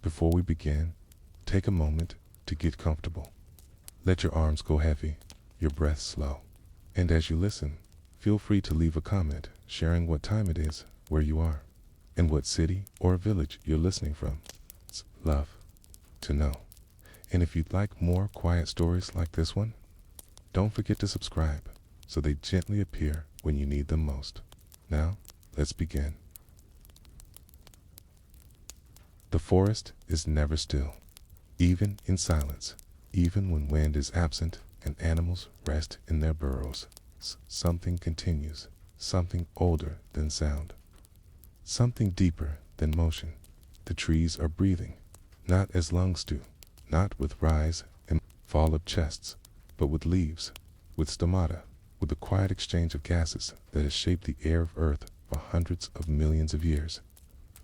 Before we begin, take a moment to get comfortable. Let your arms go heavy, your breath slow. And as you listen, feel free to leave a comment sharing what time it is, where you are, and what city or village you're listening from. It's love to know. And if you'd like more quiet stories like this one, don't forget to subscribe so they gently appear when you need them most. Now, let's begin. The forest is never still, even in silence, even when wind is absent and animals rest in their burrows. Something continues, something older than sound, something deeper than motion. The trees are breathing, not as lungs do, not with rise and fall of chests, but with leaves, with stomata, with the quiet exchange of gases that has shaped the air of Earth for hundreds of millions of years.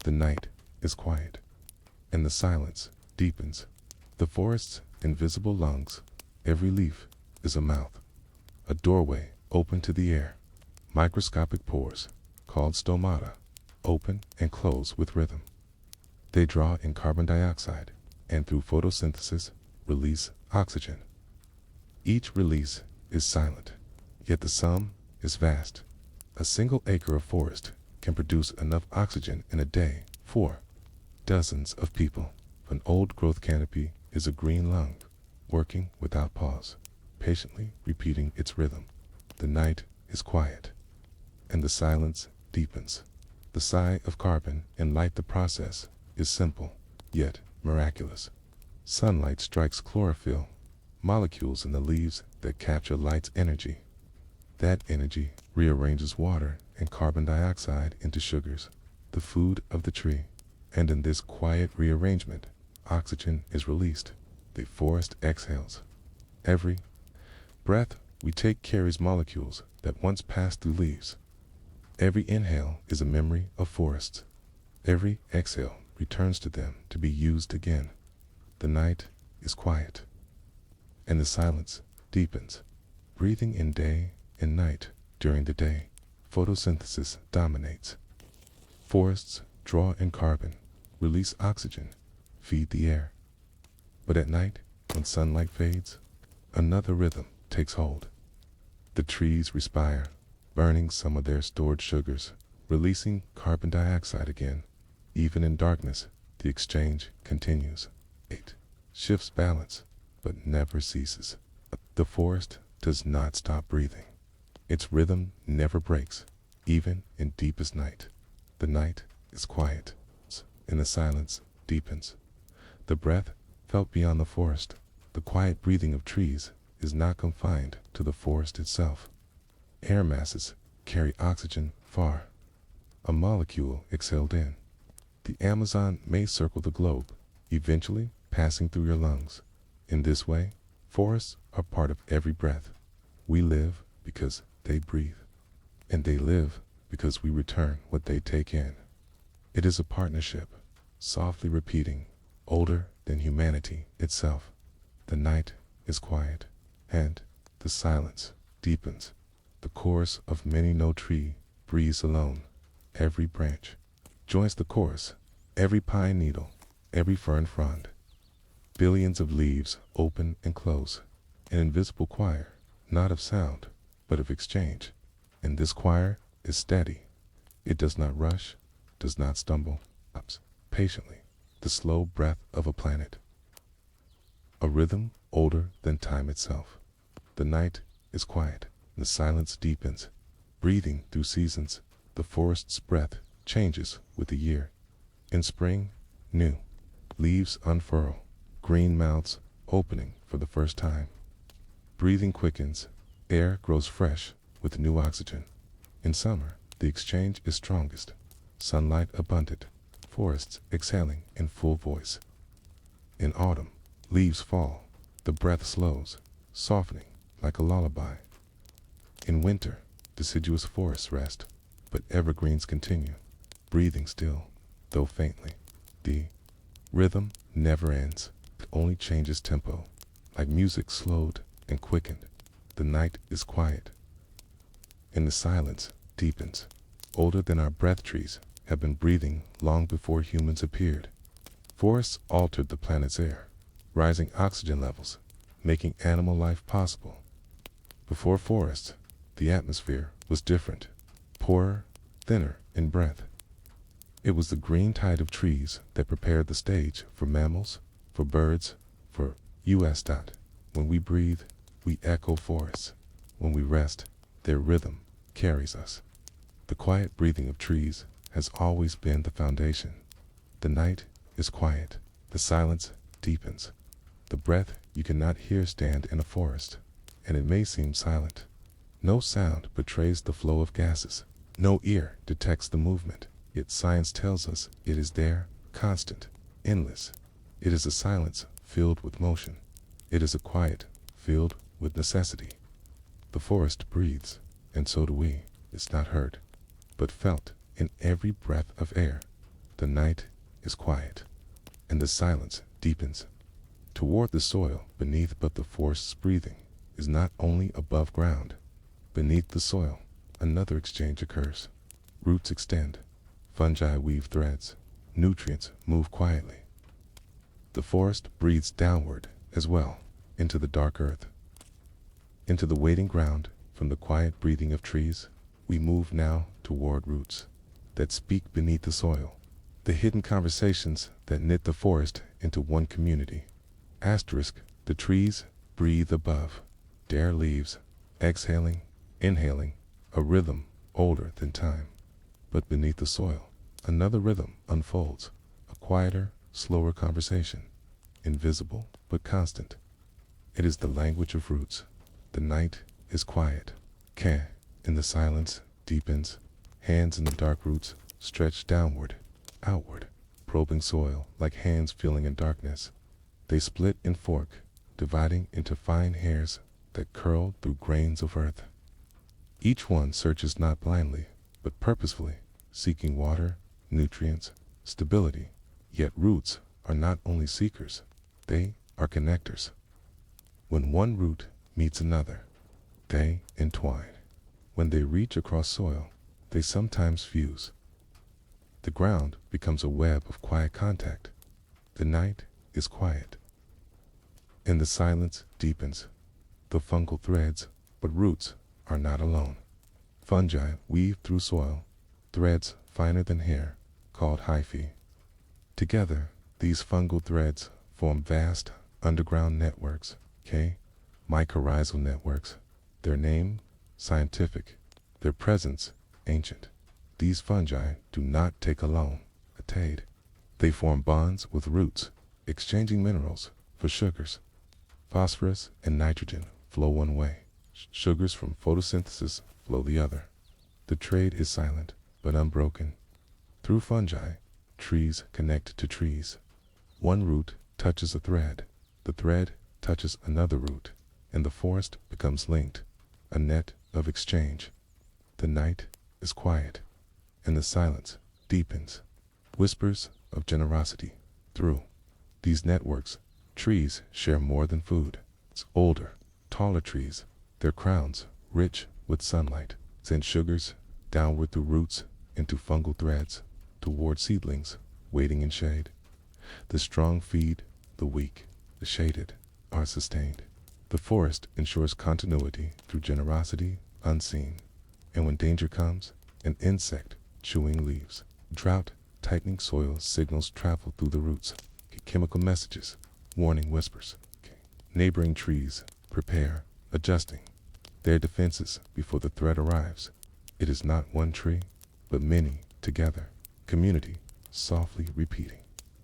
The night is quiet, and the silence deepens. The forest's invisible lungs, every leaf is a mouth, a doorway open to the air. Microscopic pores, called stomata, open and close with rhythm. They draw in carbon dioxide, and through photosynthesis, release oxygen. Each release is silent, yet the sum is vast. A single acre of forest can produce enough oxygen in a day for dozens of people. An old-growth canopy is a green lung, working without pause, patiently repeating its rhythm. The night is quiet, and the silence deepens. The sigh of carbon in light the process is simple, yet miraculous. Sunlight strikes chlorophyll, molecules in the leaves that capture light's energy. That energy rearranges water and carbon dioxide into sugars, the food of the tree. And in this quiet rearrangement, oxygen is released. The forest exhales. Every breath we take carries molecules that once passed through leaves. Every inhale is a memory of forests. Every exhale returns to them to be used again. The night is quiet, and the silence deepens. Breathing in day and night. During the day, photosynthesis dominates. Forests draw in carbon, release oxygen, feed the air. But at night, when sunlight fades, another rhythm takes hold. The trees respire, burning some of their stored sugars, releasing carbon dioxide again. Even in darkness, the exchange continues. It shifts balance, but never ceases. The forest does not stop breathing. Its rhythm never breaks, even in deepest night. The night is quiet, and the silence deepens. The breath felt beyond the forest. The quiet breathing of trees is not confined to the forest itself. Air masses carry oxygen far, a molecule exhaled in. The Amazon may circle the globe, eventually passing through your lungs. In this way, forests are part of every breath. We live because they breathe, and they live because we return what they take in. It is a partnership, softly repeating, older than humanity itself. The night is quiet, and the silence deepens. The chorus of many no tree breathes alone. Every branch joins the chorus, every pine needle, every fern frond. Billions of leaves open and close, an invisible choir, not of sound, but of exchange. And this choir is steady. It does not rush, does not stumble, stops patiently, the slow breath of a planet. A rhythm older than time itself. The night is quiet, and the silence deepens. Breathing through seasons, the forest's breath changes with the year. In spring, new leaves unfurl, green mouths opening for the first time. Breathing quickens, air grows fresh with new oxygen. In summer, the exchange is strongest, sunlight abundant, forests exhaling in full voice. In autumn, leaves fall, the breath slows, softening like a lullaby. In winter, deciduous forests rest, but evergreens continue, breathing still, though faintly. The rhythm never ends, it only changes tempo, like music slowed and quickened. The night is quiet, and the silence deepens. Older than our breath trees have been breathing long before humans appeared. Forests altered the planet's air, rising oxygen levels, making animal life possible. Before forests, the atmosphere was different, poorer, thinner in breath. It was the green tide of trees that prepared the stage for mammals, for birds, for us. When we breathe, we echo forests. When we rest, their rhythm carries us. The quiet breathing of trees has always been the foundation. The night is quiet. The silence deepens. The breath you cannot hear stand in a forest, and it may seem silent. No sound betrays the flow of gases. No ear detects the movement. Yet science tells us it is there, constant, endless. It is a silence filled with motion. It is a quiet filled with necessity. The forest breathes, and so do we. It's not heard, but felt in every breath of air. The night is quiet, and the silence deepens toward the soil beneath, but the forest's breathing is not only above ground. Beneath the soil, another exchange occurs. Roots extend, fungi weave threads, nutrients move quietly. The forest breathes downward as well, into the dark earth, into the waiting ground. From the quiet breathing of trees, we move now toward roots that speak beneath the soil, the hidden conversations that knit the forest into one community. Asterisk, the trees breathe above, their leaves, exhaling, inhaling, a rhythm older than time. But beneath the soil, another rhythm unfolds, a quieter, slower conversation, invisible but constant. It is the language of roots. The night is quiet. In the silence deepens. Hands in the dark roots stretch downward, outward, probing soil like hands feeling in darkness. They split and fork, dividing into fine hairs that curl through grains of earth. Each one searches not blindly, but purposefully, seeking water, nutrients, stability. Yet roots are not only seekers, they are connectors. When one root meets another, they entwine. When they reach across soil, they sometimes fuse. The ground becomes a web of quiet contact. The night is quiet, and the silence deepens. The fungal threads, but roots are not alone. Fungi weave through soil, threads finer than hair, called hyphae. Together, these fungal threads form vast underground networks, mycorrhizal networks. Their name, scientific, their presence, ancient. These fungi do not take alone, attaid. They form bonds with roots, exchanging minerals for sugars. Phosphorus and nitrogen flow one way. Sugars from photosynthesis flow the other. The trade is silent, but unbroken. Through fungi, trees connect to trees. One root touches a thread. The thread touches another root, and the forest becomes linked, a net of exchange. The night is quiet, and the silence deepens. Whispers of generosity. Through these networks, trees share more than food. It's older, taller trees, their crowns rich with sunlight, send sugars downward through roots into fungal threads toward seedlings waiting in shade. The strong feed the weak, the shaded are sustained. The forest ensures continuity through generosity unseen. And when danger comes, an insect chewing leaves. Drought, tightening soil signals travel through the roots. Chemical messages, warning whispers. Neighboring trees prepare, adjusting their defenses before the threat arrives. It is not one tree, but many together. Community, softly repeating.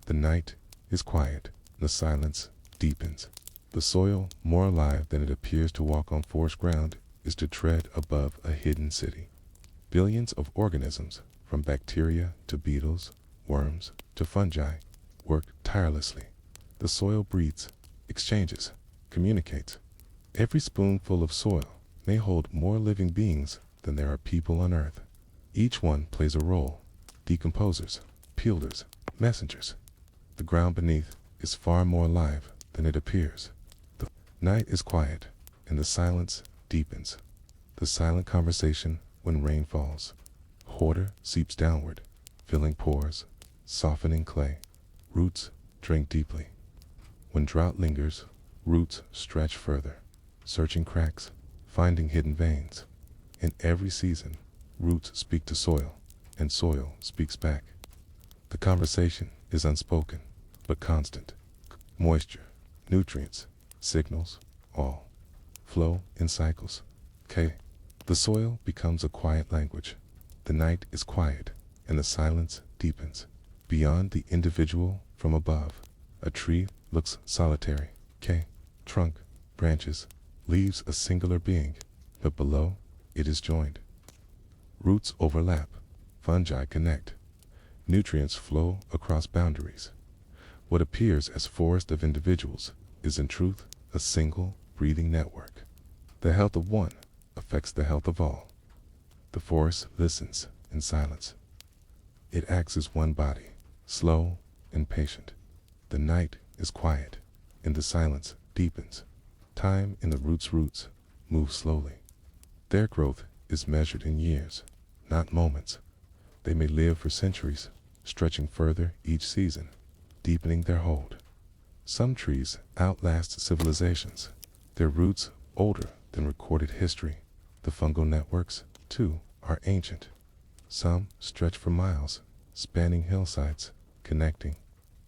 The night is quiet, the silence deepens. The soil, more alive than it appears to walk on forest ground, is to tread above a hidden city. Billions of organisms, from bacteria to beetles, worms to fungi, work tirelessly. The soil breathes, exchanges, communicates. Every spoonful of soil may hold more living beings than there are people on earth. Each one plays a role: decomposers, peelers, messengers. The ground beneath is far more alive than it appears. The night is quiet, and the silence deepens. The silent conversation when rain falls. Water seeps downward, filling pores, softening clay. Roots drink deeply. When drought lingers, roots stretch further, searching cracks, finding hidden veins. In every season, roots speak to soil, and soil speaks back. The conversation is unspoken, but constant. Moisture, nutrients, signals, all flow in cycles. The soil becomes a quiet language. The night is quiet, and the silence deepens. Beyond the individual from above, a tree looks solitary. Trunk, branches, leaves a singular being, but below it is joined. Roots overlap, fungi connect, nutrients flow across boundaries. What appears as forest of individuals is in truth a single breathing network. The health of one affects the health of all. The forest listens in silence. It acts as one body, slow and patient. The night is quiet, and the silence deepens. Time in the roots moves slowly. Their growth is measured in years, not moments. They may live for centuries, stretching further each season, deepening their hold. Some trees outlast civilizations, their roots older than recorded history. The fungal networks, too, are ancient. Some stretch for miles, spanning hillsides, connecting.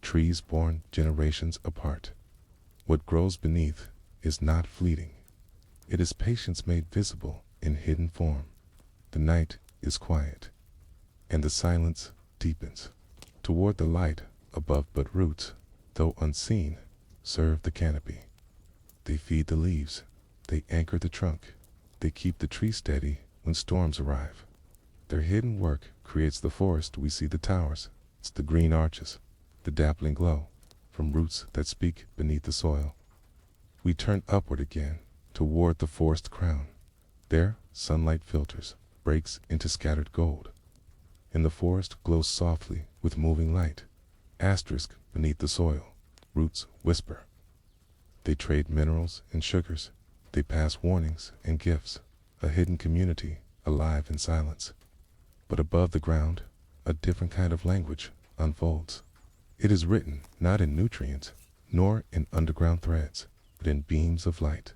Trees born generations apart. What grows beneath is not fleeting. It is patience made visible in hidden form. The night is quiet, and the silence deepens. Toward the light above, but roots, though unseen, serve the canopy. They feed the leaves, they anchor the trunk, they keep the tree steady when storms arrive. Their hidden work creates the forest. We see the towers, it's the green arches, the dappling glow from roots that speak beneath the soil. We turn upward again, toward the forest crown. There, sunlight filters, breaks into scattered gold. And the forest glows softly with moving light. Asterisk beneath the soil, roots whisper. They trade minerals and sugars. They pass warnings and gifts. A hidden community, alive in silence. But above the ground, a different kind of language unfolds. It is written not in nutrients, nor in underground threads, but in beams of light.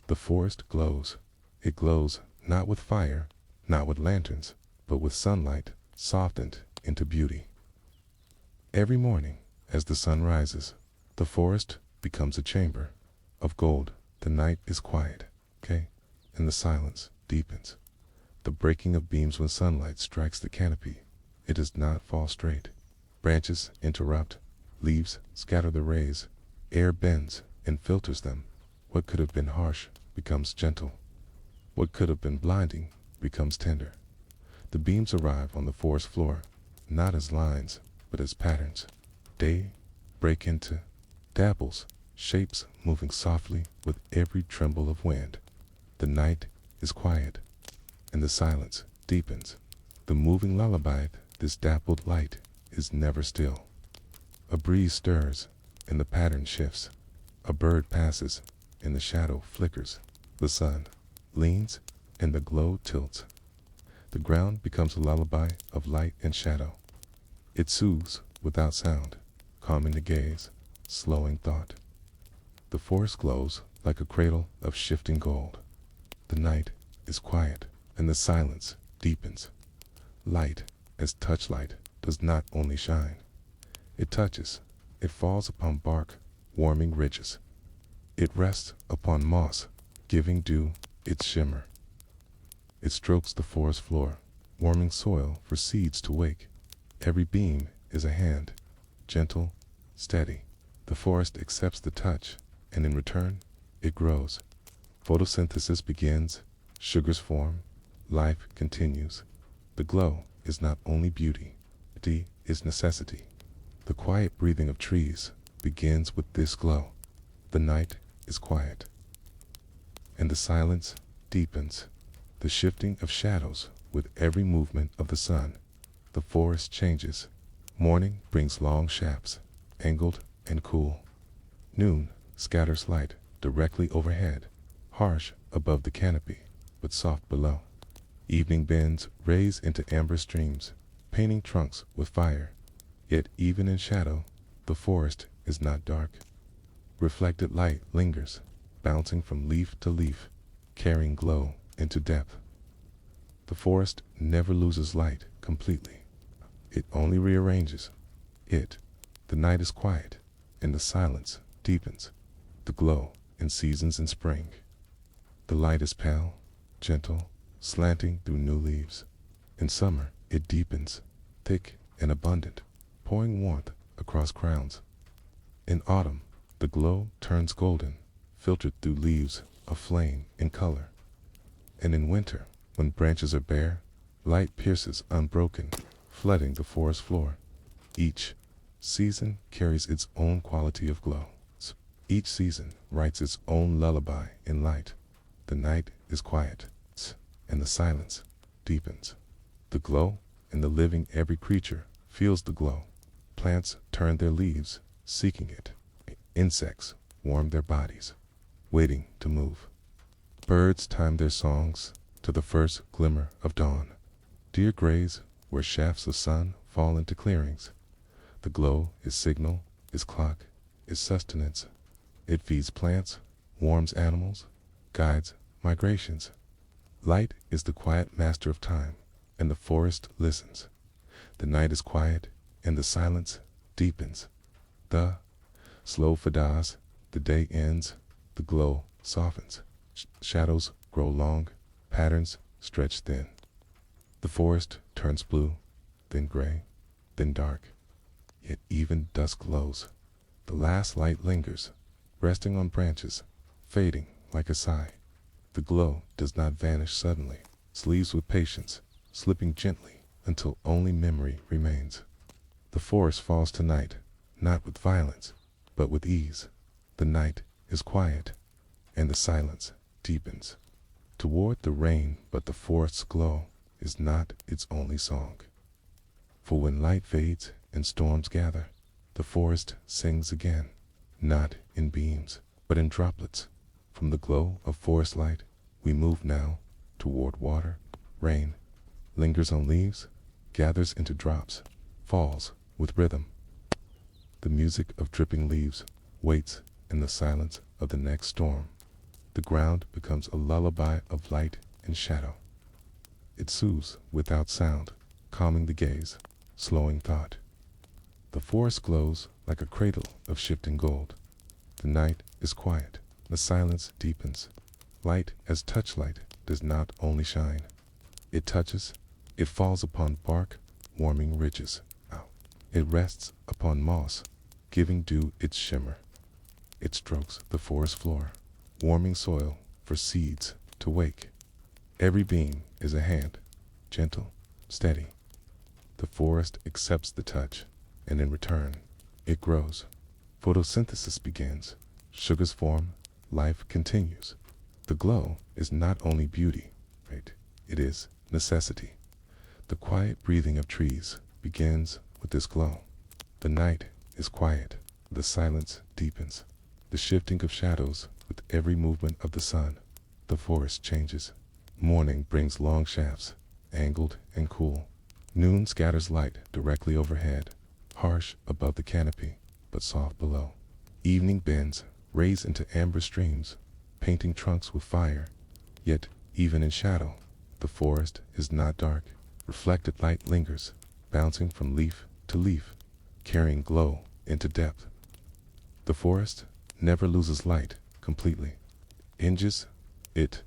The forest glows. It glows not with fire, not with lanterns, but with sunlight softened into beauty. Every morning, as the sun rises, the forest becomes a chamber of gold. The night is quiet, and the silence deepens. The breaking of beams when sunlight strikes the canopy. It does not fall straight. Branches interrupt, leaves scatter the rays, air bends and filters them. What could have been harsh becomes gentle. What could have been blinding becomes tender. The beams arrive on the forest floor, not as lines, but as patterns. Day break into dapples, shapes moving softly with every tremble of wind. The night is quiet, and the silence deepens. The moving lullaby, this dappled light, is never still. A breeze stirs, and the pattern shifts. A bird passes, and the shadow flickers. The sun leans, and the glow tilts. The ground becomes a lullaby of light and shadow. It soothes without sound, calming the gaze, slowing thought. The forest glows like a cradle of shifting gold. The night is quiet, and the silence deepens. Light, as touchlight, does not only shine. It touches, it falls upon bark, warming ridges. It rests upon moss, giving dew its shimmer. It strokes the forest floor, warming soil for seeds to wake. Every beam is a hand, gentle, steady. The forest accepts the touch, and in return, it grows. Photosynthesis begins, sugars form, life continues. The glow is not only beauty, it is necessity. The quiet breathing of trees begins with this glow. The night is quiet, and the silence deepens. The shifting of shadows with every movement of the sun. The forest changes. Morning brings long shafts, angled and cool. Noon scatters light directly overhead, harsh above the canopy, but soft below. Evening bends rays into amber streams, painting trunks with fire. Yet even in shadow, the forest is not dark. Reflected light lingers, bouncing from leaf to leaf, carrying glow into depth. The forest never loses light completely. It only rearranges it. The night is quiet, and the silence deepens. The glow in seasons in spring. The light is pale, gentle, slanting through new leaves. In summer, it deepens, thick and abundant, pouring warmth across crowns. In autumn, the glow turns golden, filtered through leaves aflame in color. And in winter, when branches are bare, light pierces unbroken, flooding the forest floor. Each season carries its own quality of glow. Each season writes its own lullaby in light. The night is quiet, and the silence deepens. The glow in the living every creature feels the glow. Plants turn their leaves, seeking it. Insects warm their bodies, waiting to move. Birds time their songs to the first glimmer of dawn. Deer graze where shafts of sun fall into clearings. The glow is signal, is clock, is sustenance. It feeds plants, warms animals, guides migrations. Light is the quiet master of time, and the forest listens. The night is quiet, and the silence deepens. The slow fadas, the day ends, the glow softens. Shadows grow long, patterns stretch thin. The forest turns blue, then gray, then dark. Yet even dusk glows. The last light lingers, resting on branches, fading like a sigh. The glow does not vanish suddenly, sleeps with patience, slipping gently until only memory remains. The forest falls to night, not with violence, but with ease. The night is quiet, and the silence deepens. Toward the rain, but the forest's glow is not its only song. For when light fades and storms gather, the forest sings again, not in beams, but in droplets. From the glow of forest light, we move now toward water. Rain lingers on leaves, gathers into drops, falls with rhythm. The music of dripping leaves waits in the silence of the next storm. The ground becomes a lullaby of light and shadow. It soothes without sound, calming the gaze, slowing thought. The forest glows like a cradle of shifting gold. The night is quiet, the silence deepens. Light as touchlight does not only shine. It touches, it falls upon bark, warming ridges. It rests upon moss, giving dew its shimmer. It strokes the forest floor, warming soil for seeds to wake. Every beam is a hand, gentle, steady. The forest accepts the touch, and in return, it grows. Photosynthesis begins, sugars form, life continues. The glow is not only beauty, right? It is necessity. The quiet breathing of trees begins with this glow. The night is quiet, the silence deepens. The shifting of shadows with every movement of the sun. The forest changes. Morning brings long shafts, angled and cool. Noon scatters light directly overhead, harsh above the canopy, but soft below. Evening bends, rays into amber streams, painting trunks with fire. Yet, even in shadow, the forest is not dark. Reflected light lingers, bouncing from leaf to leaf, carrying glow into depth. The forest never loses light completely. Hinges it.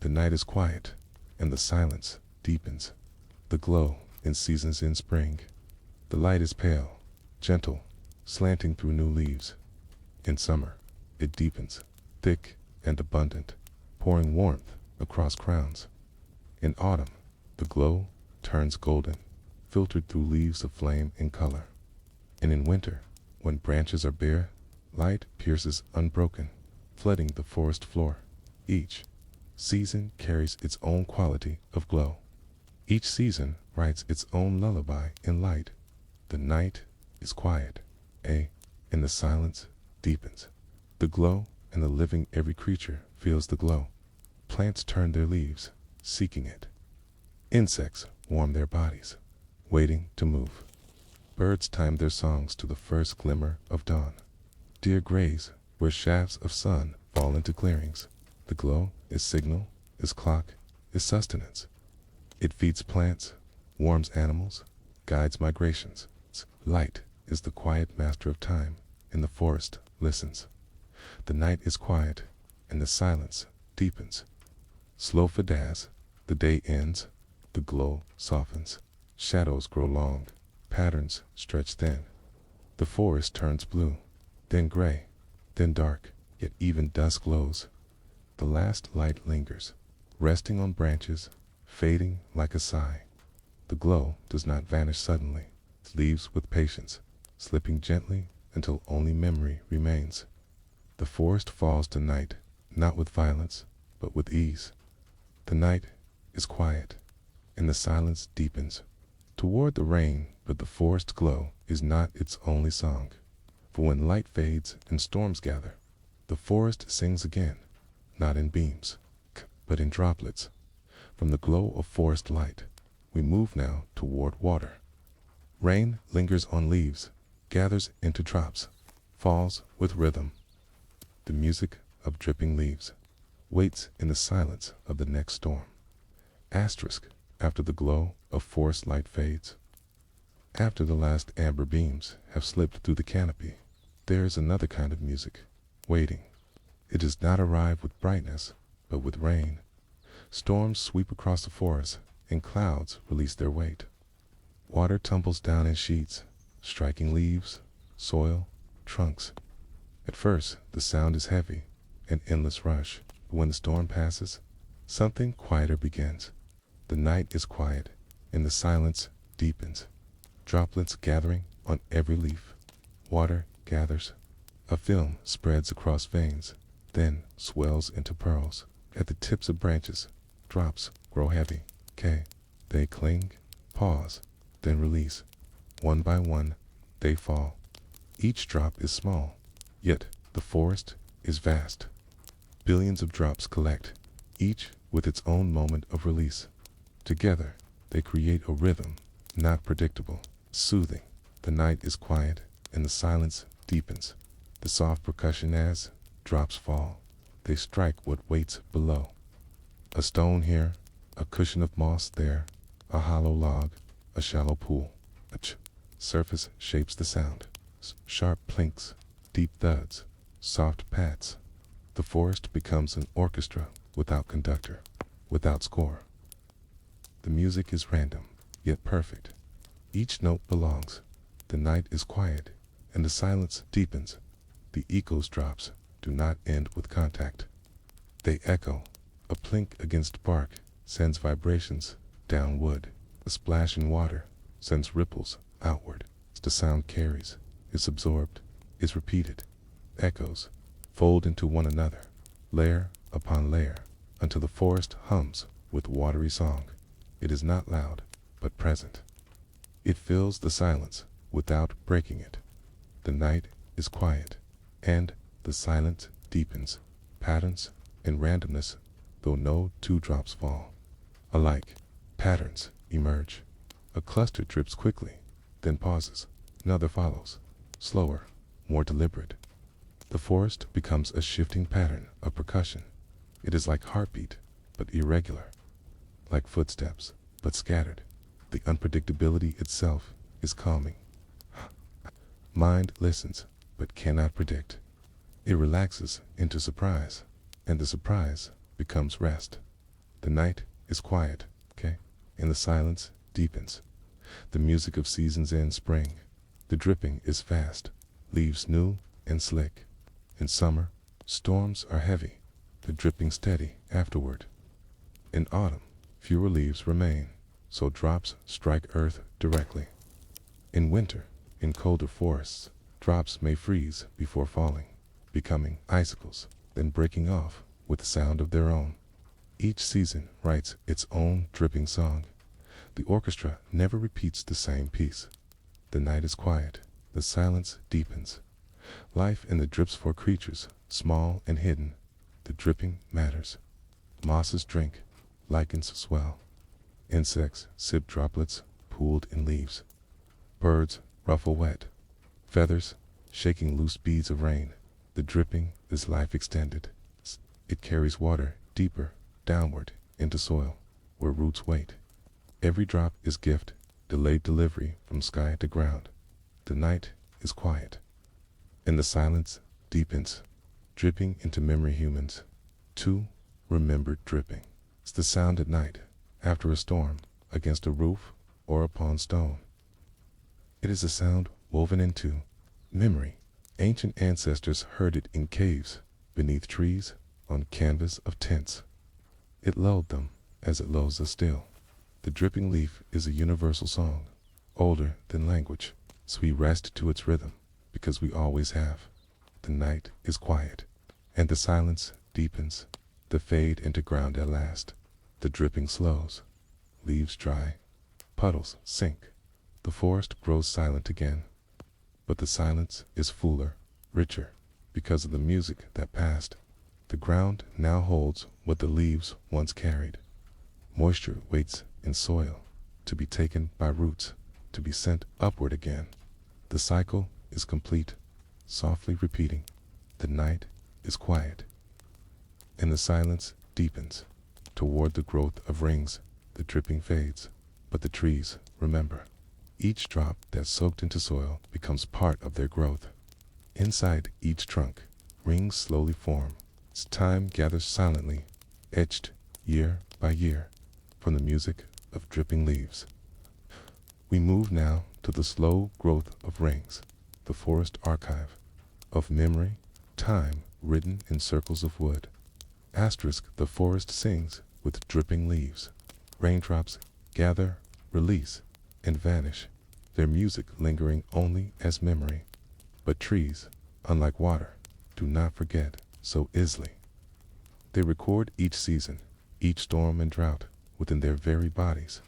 The night is quiet, and the silence deepens. The glow in seasons in spring. The light is pale, gentle, slanting through new leaves. In summer, it deepens, thick and abundant, pouring warmth across crowns. In autumn, the glow turns golden, filtered through leaves of flame in color. And in winter, when branches are bare, light pierces unbroken, flooding the forest floor. Each season carries its own quality of glow. Each season writes its own lullaby in light. The night is quiet, and the silence deepens. The glow and the living every creature feels the glow. Plants turn their leaves, seeking it. Insects warm their bodies, waiting to move. Birds time their songs to the first glimmer of dawn. Deer graze where shafts of sun fall into clearings. The glow is signal, is clock, is sustenance. It feeds plants, warms animals, guides migrations. Light is the quiet master of time. In the forest listens. The night is quiet, and the silence deepens. Slow fadaz, the day ends, the glow softens. Shadows grow long, patterns stretch thin. The forest turns blue, then gray, then dark, yet even dusk glows. The last light lingers, resting on branches, fading like a sigh. The glow does not vanish suddenly. It leaves with patience, slipping gently until only memory remains. The forest falls to night, not with violence, but with ease. The night is quiet, and the silence deepens. Toward the rain, but the forest glow is not its only song. For when light fades and storms gather, the forest sings again, not in beams, but in droplets. From the glow of forest light, we move now toward water. Rain lingers on leaves, gathers into drops, falls with rhythm. The music of dripping leaves waits in the silence of the next storm. Asterisk, after the glow of forest light fades, after the last amber beams have slipped through the canopy, there is another kind of music, waiting. It does not arrive with brightness, but with rain. Storms sweep across the forest, and clouds release their weight. Water tumbles down in sheets, striking leaves, soil, trunks. At first, the sound is heavy, an endless rush. But when the storm passes, something quieter begins. The night is quiet, and the silence deepens. Droplets gathering on every leaf. Water gathers. A film spreads across veins, then swells into pearls. At the tips of branches, drops grow heavy. They cling, pause, then release. One by one, they fall. Each drop is small, yet the forest is vast. Billions of drops collect, each with its own moment of release. Together, they create a rhythm, not predictable, soothing. The night is quiet, and the silence deepens. The soft percussion as drops fall. They strike what waits below. A stone here, a cushion of moss there, a hollow log, a shallow pool. Surface shapes the sound. Sharp plinks, deep thuds, soft pats. The forest becomes an orchestra without conductor, without score. The music is random, yet perfect. Each note belongs. The night is quiet, and the silence deepens. The echoes drops do not end with contact. They echo. A plink against bark sends vibrations down wood. A splash in water sends ripples outward. The sound carries, is absorbed, is repeated. Echoes fold into one another, layer upon layer, until the forest hums with watery song. It is not loud, but present. It fills the silence without breaking it. The night is quiet, and the silence deepens. Patterns and randomness, though no two drops fall. Alike, patterns emerge. A cluster drips quickly, then pauses. Another follows, slower, more deliberate. The forest becomes a shifting pattern of percussion. It is like heartbeat, but irregular. Like footsteps, but scattered. The unpredictability itself is calming. Mind listens, but cannot predict. It relaxes into surprise, and the surprise becomes rest. The night is quiet, and the silence deepens. The music of seasons in spring. The dripping is fast, leaves new and slick. In summer, storms are heavy, the dripping steady afterward. In autumn, fewer leaves remain, so drops strike earth directly. In winter, in colder forests, drops may freeze before falling, becoming icicles, then breaking off with a sound of their own. Each season writes its own dripping song. The orchestra never repeats the same piece. The night is quiet, the silence deepens. Life in the drips for creatures, small and hidden. The dripping matters. Mosses drink, lichens swell. Insects sip droplets pooled in leaves. Birds ruffle wet. Feathers shaking loose beads of rain. The dripping is life extended. It carries water deeper, downward, into soil, where roots wait. Every drop is gift, delayed delivery from sky to ground. The night is quiet, and the silence deepens, dripping into memory humans. 2. Remembered dripping. It's the sound at night, after a storm, against a roof or upon stone. It is a sound woven into memory. Ancient ancestors heard it in caves, beneath trees, on canvas of tents. It lulled them as it lulls us still. The dripping leaf is a universal song, older than language, so we rest to its rhythm, because we always have. The night is quiet, and the silence deepens, the fade into ground at last. The dripping slows, leaves dry, puddles sink. The forest grows silent again, but the silence is fuller, richer, because of the music that passed. The ground now holds what the leaves once carried. Moisture waits in soil, to be taken by roots, to be sent upward again. The cycle is complete, softly repeating. The night is quiet, and the silence deepens. Toward the growth of rings, the dripping fades, but the trees remember. Each drop that's soaked into soil becomes part of their growth. Inside each trunk, rings slowly form. As time gathers silently, etched year by year from the music of dripping leaves. We move now to the slow growth of rings, the forest archive of memory, time written in circles of wood. Asterisk, the forest sings with dripping leaves. Raindrops gather, release, and vanish, their music lingering only as memory. But trees, unlike water, do not forget so easily. They record each season, each storm and drought within their very bodies.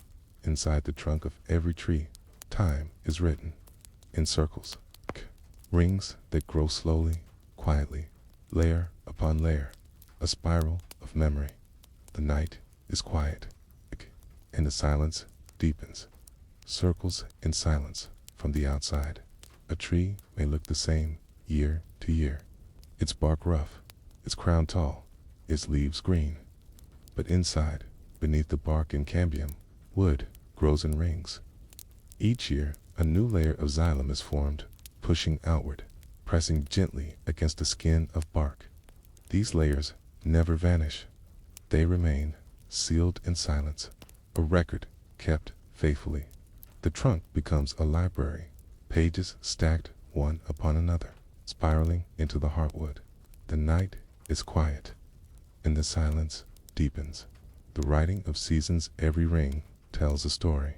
Inside the trunk of every tree, time is written in circles, rings that grow slowly, quietly, layer upon layer, a spiral of memory. The night is quiet, and the silence deepens. Circles in silence from the outside. A tree may look the same year to year, its bark rough, its crown tall, its leaves green. But inside, beneath the bark and cambium, wood grows in rings. Each year, a new layer of xylem is formed, pushing outward, pressing gently against the skin of bark. These layers never vanish. They remain, sealed in silence, a record kept faithfully. The trunk becomes a library, pages stacked one upon another, spiraling into the heartwood. The night is quiet, and the silence deepens. The writing of seasons, every ring tells a story.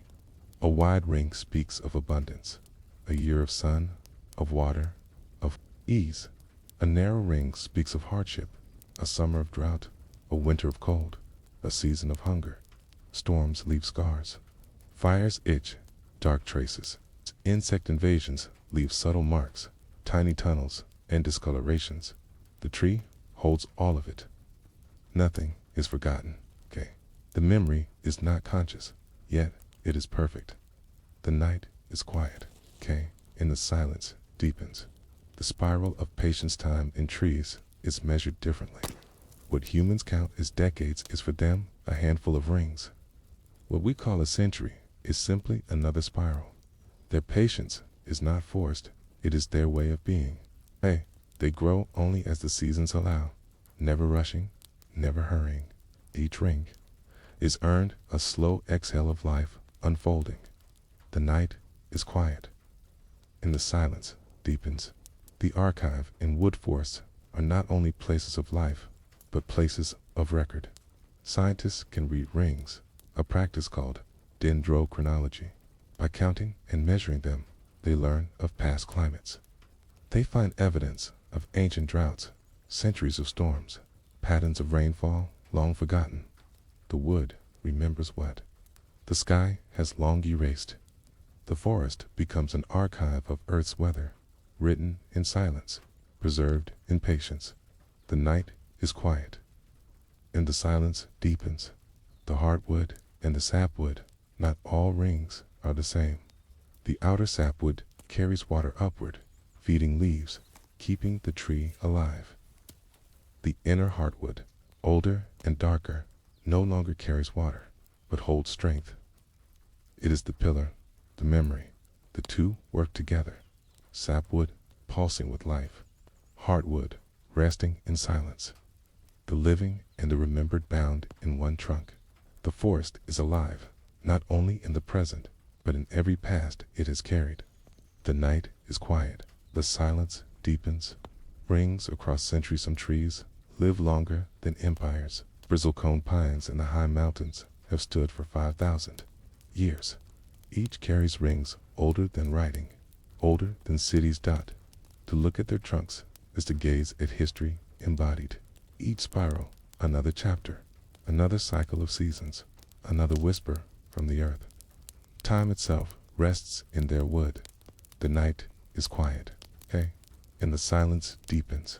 A wide ring speaks of abundance, a year of sun, of water, of ease. A narrow ring speaks of hardship, a summer of drought, a winter of cold, a season of hunger. Storms leave scars. Fires itch, dark traces. Insect invasions leave subtle marks, tiny tunnels, and discolorations. The tree holds all of it. Nothing is forgotten. The memory is not conscious, yet it is perfect. The night is quiet, and the silence deepens. The spiral of patience time in trees is measured differently. What humans count as decades is for them a handful of rings. What we call a century is simply another spiral. Their patience is not forced, it is their way of being. They grow only as the seasons allow, never rushing, never hurrying. Each ring is earned a slow exhale of life unfolding. The night is quiet, and the silence deepens. The archive and wood forests are not only places of life, but places of record. Scientists can read rings, a practice called dendrochronology. By counting and measuring them, they learn of past climates. They find evidence of ancient droughts, centuries of storms, patterns of rainfall long forgotten. The wood remembers what the sky has long erased. The forest becomes an archive of Earth's weather, written in silence, preserved in patience. The night is quiet, and the silence deepens. The hardwood and the sapwood, not all rings are the same. The outer sapwood carries water upward, feeding leaves, keeping the tree alive. The inner heartwood, older and darker, no longer carries water, but holds strength. It is the pillar, the memory. The two work together. Sapwood, pulsing with life. Heartwood, resting in silence. The living and the remembered bound in one trunk. The forest is alive, not only in the present, but in every past it has carried. The night is quiet. The silence deepens. Rings across centuries. Some trees live longer than empires. Bristlecone pines in the high mountains have stood for 5,000 years. Each carries rings older than writing, older than cities. To look at their trunks is to gaze at history embodied. Each spiral, another chapter, another cycle of seasons, another whisper from the earth. Time itself rests in their wood. The night is quiet, and the silence deepens.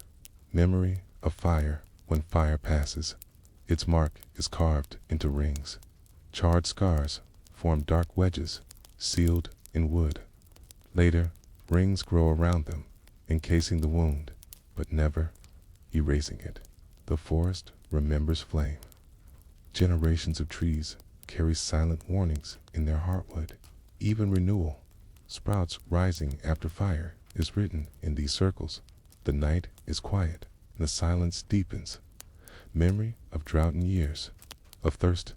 Memory of fire when fire passes. Its mark is carved into rings. Charred scars form dark wedges, sealed in wood. Later, rings grow around them, encasing the wound, but never erasing it. The forest remembers flame. Generations of trees carry silent warnings in their heartwood. Even renewal, sprouts rising after fire, is written in these circles. The night is quiet, and the silence deepens. Memory of drought and years, of thirst,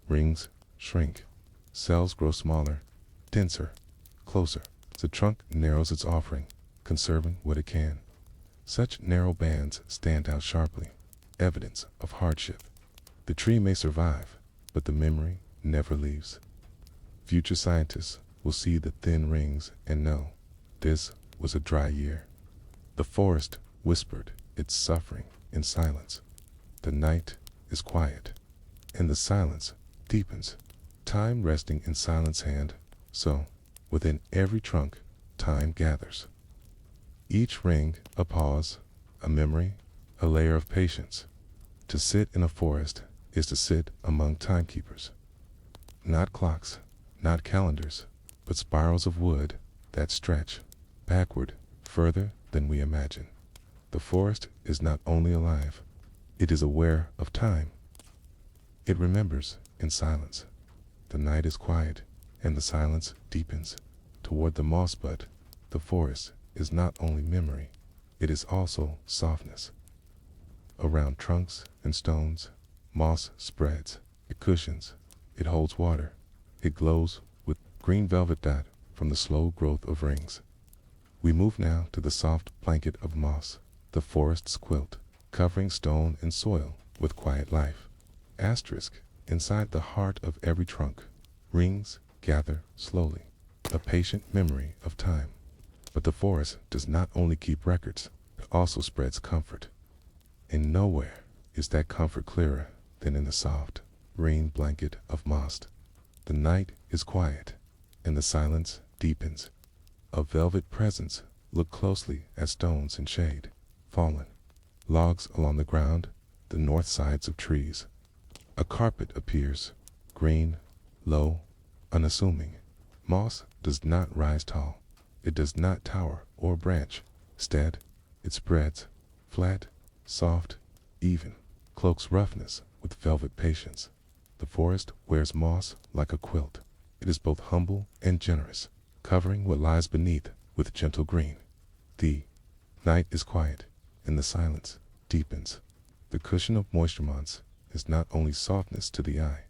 rings shrink. Cells grow smaller, denser, closer. The trunk narrows its offering, conserving what it can. Such narrow bands stand out sharply, evidence of hardship. The tree may survive, but the memory never leaves. Future scientists will see the thin rings and know this was a dry year. The forest whispered its suffering in silence. The night is quiet, and the silence deepens. Time resting in silence hand, so within every trunk, time gathers. Each ring a pause, a memory, a layer of patience. To sit in a forest is to sit among timekeepers. Not clocks, not calendars, but spirals of wood that stretch backward further than we imagine. The forest is not only alive, it is aware of time. It remembers in silence. The night is quiet, and the silence deepens. Toward the moss bud, the forest is not only memory, it is also softness. Around trunks and stones, moss spreads. It cushions. It holds water. It glows with green velvet from the slow growth of rings. We move now to the soft blanket of moss, the forest's quilt, covering stone and soil with quiet life. Asterisk, inside the heart of every trunk, rings gather slowly, a patient memory of time. But the forest does not only keep records, it also spreads comfort. And nowhere is that comfort clearer than in the soft, green blanket of moss. The night is quiet, and the silence deepens. A velvet presence look closely at stones in shade, fallen. Logs along the ground, the north sides of trees. A carpet appears, green, low, unassuming. Moss does not rise tall. It does not tower or branch. Instead, it spreads, flat, soft, even, cloaks roughness with velvet patience. The forest wears moss like a quilt. It is both humble and generous, covering what lies beneath with gentle green. The night is quiet, and the silence deepens. The cushion of moisture moss is not only softness to the eye,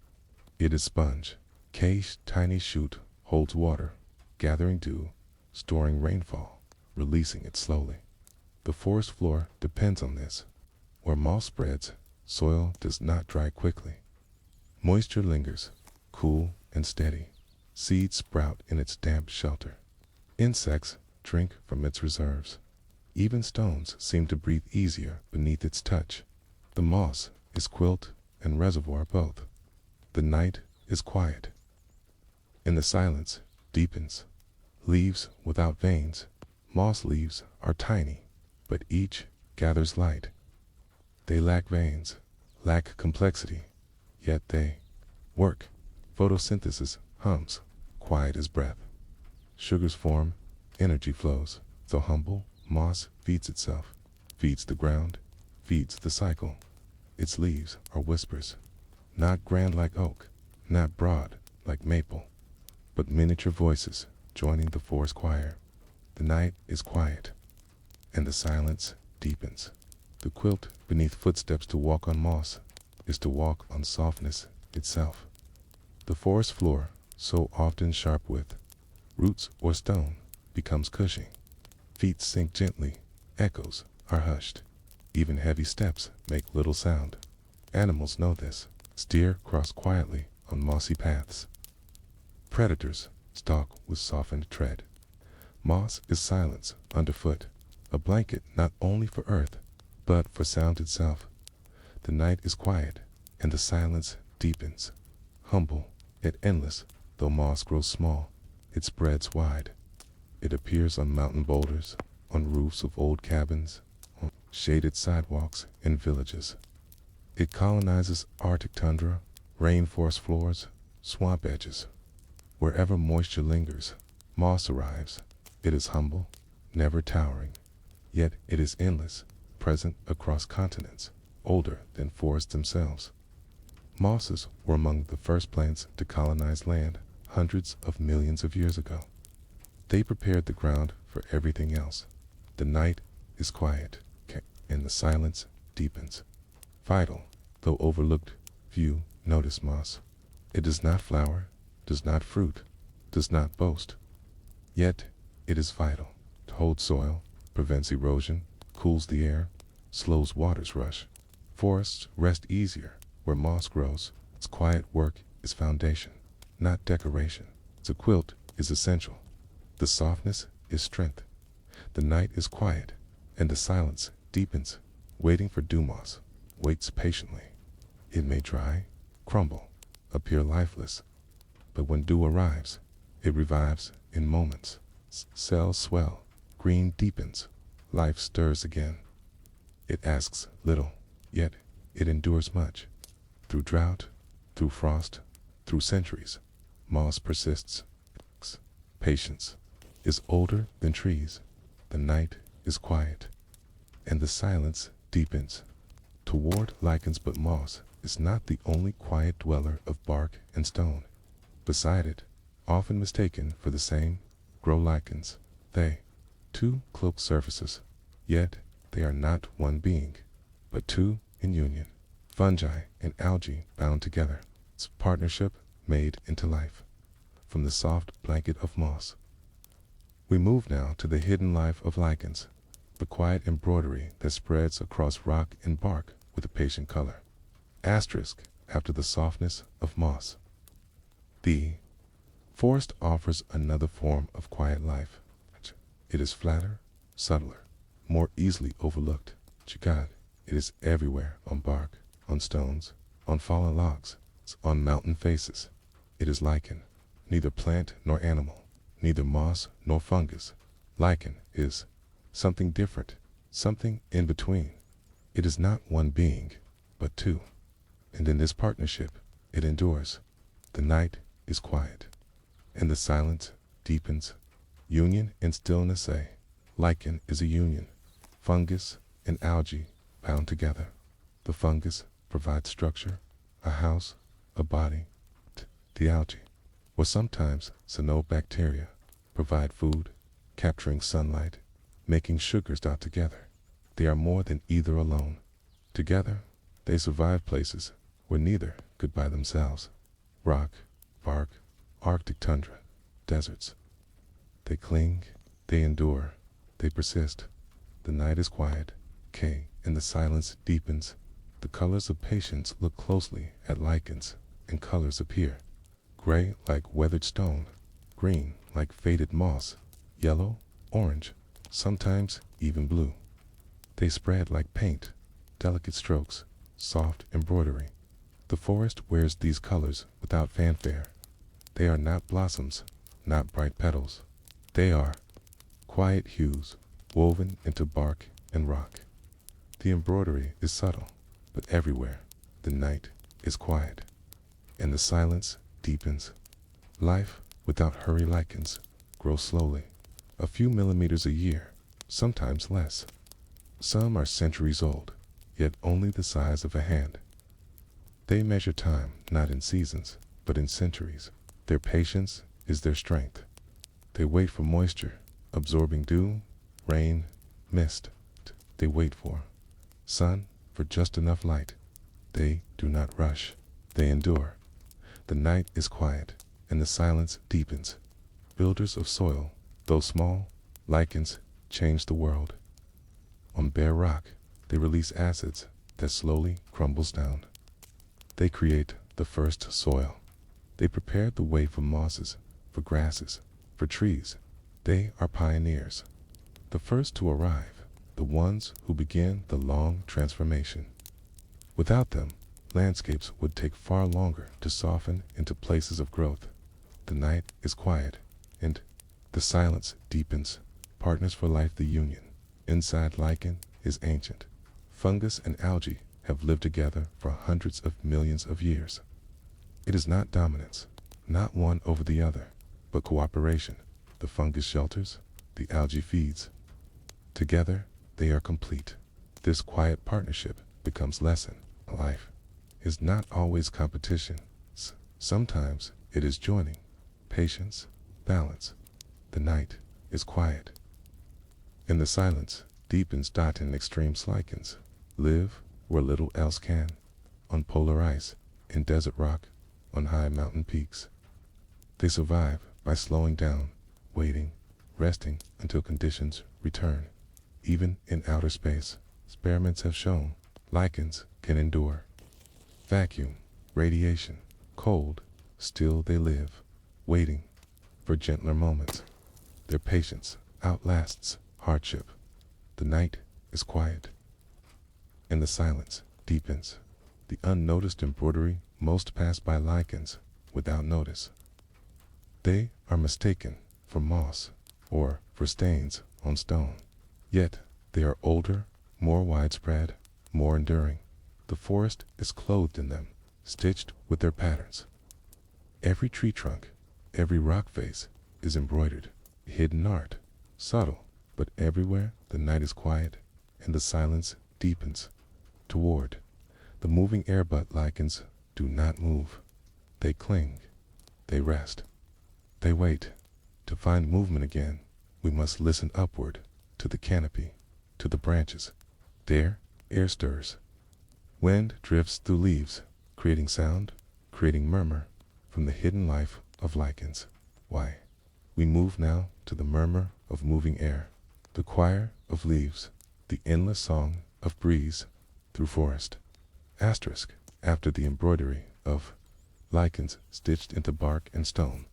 it is sponge. Caged tiny shoot holds water, gathering dew, storing rainfall, releasing it slowly. The forest floor depends on this. Where moss spreads, soil does not dry quickly. Moisture lingers, cool and steady. Seeds sprout in its damp shelter. Insects drink from its reserves. Even stones seem to breathe easier beneath its touch. The moss is quilt and reservoir both. The night is quiet, and the silence deepens. Leaves without veins. Moss leaves are tiny, but each gathers light. They lack veins, lack complexity, yet they work. Photosynthesis hums, quiet as breath. Sugars form, energy flows. Though humble, moss feeds itself, feeds the ground, feeds the cycle. Its leaves are whispers, not grand like oak, not broad like maple, but miniature voices joining the forest choir. The night is quiet, and the silence deepens. The quilt beneath footsteps to walk on moss is to walk on softness itself. The forest floor, so often sharp with roots or stone, becomes cushion. Feet sink gently, echoes are hushed. Even heavy steps make little sound. Animals know this. Steer cross quietly on mossy paths. Predators stalk with softened tread. Moss is silence underfoot, a blanket not only for earth, but for sound itself. The night is quiet, and the silence deepens. Humble, yet endless, though moss grows small, it spreads wide. It appears on mountain boulders, on roofs of old cabins, on shaded sidewalks in villages. It colonizes Arctic tundra, rainforest floors, swamp edges. Wherever moisture lingers, moss arrives. It is humble, never towering, yet it is endless, present across continents, older than forests themselves. Mosses were among the first plants to colonize land hundreds of millions of years ago. They prepared the ground for everything else. The night is quiet, and the silence deepens. Vital, though overlooked, few notice moss. It does not flower, does not fruit, does not boast. Yet it is vital. To hold soil, prevents erosion, cools the air, slows water's rush. Forests rest easier where moss grows. Its quiet work is foundation, not decoration. The quilt is essential. The softness is strength. The night is quiet, and the silence deepens. Waiting for dew moss, waits patiently. It may dry, crumble, appear lifeless, but when dew arrives, it revives in moments. Cells swell, green deepens, life stirs again. It asks little, yet it endures much. Through drought, through frost, through centuries, moss persists. Patience is older than trees. The night is quiet, and the silence deepens. Toward lichens, but moss is not the only quiet dweller of bark and stone. Beside it, often mistaken for the same, grow lichens. They, too, cloak surfaces, yet they are not one being, but two in union. Fungi and algae bound together. It's partnership made into life. From the soft blanket of moss. We move now to the hidden life of lichens, the quiet embroidery that spreads across rock and bark with a patient color. Asterisk after the softness of moss. The forest offers another form of quiet life. It is flatter, subtler, more easily overlooked. Chagad, it is everywhere, on bark, on stones, on fallen logs, on mountain faces. It is lichen, neither plant nor animal, neither moss nor fungus. Lichen is something different, something in between. It is not one being, but two. And in this partnership, it endures. The night is quiet, and the silence deepens. Union and stillness say, lichen is a union. Fungus and algae bound together. The fungus provides structure, a house, a body. The algae, or sometimes cyanobacteria, provide food, capturing sunlight, making sugars dot together. They are more than either alone. Together, they survive places where neither could by themselves. Rock, bark, Arctic tundra, deserts. They cling, they endure, they persist. The night is quiet, and the silence deepens. The colors of patience look closely at lichens, and colors appear. Gray like weathered stone, green like faded moss, yellow, orange, sometimes even blue. They spread like paint, delicate strokes, soft embroidery. The forest wears these colors without fanfare. They are not blossoms, not bright petals. They are quiet hues woven into bark and rock. The embroidery is subtle, but everywhere the night is quiet, and the silence deepens. Life without hurry lichens grows slowly, a few millimeters a year, sometimes less. Some are centuries old, yet only the size of a hand. They measure time not in seasons, but in centuries. Their patience is their strength. They wait for moisture, absorbing dew, rain, mist. They wait for sun, for just enough light. They do not rush. They endure. The night is quiet, and the silence deepens. Builders of soil, though small, lichens change the world. On bare rock, they release acids that slowly crumbles down. They create the first soil. They prepared the way for mosses, for grasses, for trees. They are pioneers, the first to arrive, the ones who begin the long transformation. Without them, landscapes would take far longer to soften into places of growth. The night is quiet, and the silence deepens. Partners for life, the union. Inside lichen is ancient. Fungus and algae have lived together for hundreds of millions of years. It is not dominance, not one over the other, but cooperation. The fungus shelters, the algae feeds. Together, they are complete. This quiet partnership becomes lesson. Life is not always competition. Sometimes it is joining, patience, balance. The night is quiet. In the silence deepens. In extremes lichens live where little else can, on polar ice, in desert rock, on high mountain peaks. They survive by slowing down, waiting, resting until conditions return. Even in outer space, experiments have shown lichens can endure vacuum, radiation, cold. Still they live, waiting for gentler moments. Their patience outlasts hardship. The night is quiet, and the silence deepens. The unnoticed embroidery most pass by lichens without notice. They are mistaken for moss or for stains on stone. Yet they are older, more widespread, more enduring. The forest is clothed in them, stitched with their patterns. Every tree trunk, every rock face is embroidered. Hidden art, subtle, but everywhere the night is quiet and the silence deepens. Toward the moving air, but lichens do not move. They cling, they rest, they wait. To find movement again, we must listen upward to the canopy, to the branches. There, air stirs. Wind drifts through leaves, creating sound, creating murmur from the hidden life of lichens. Why? We move now to the murmur of moving air, the choir of leaves, the endless song of breeze through forest. Asterisk, after the embroidery of lichens stitched into bark and stone,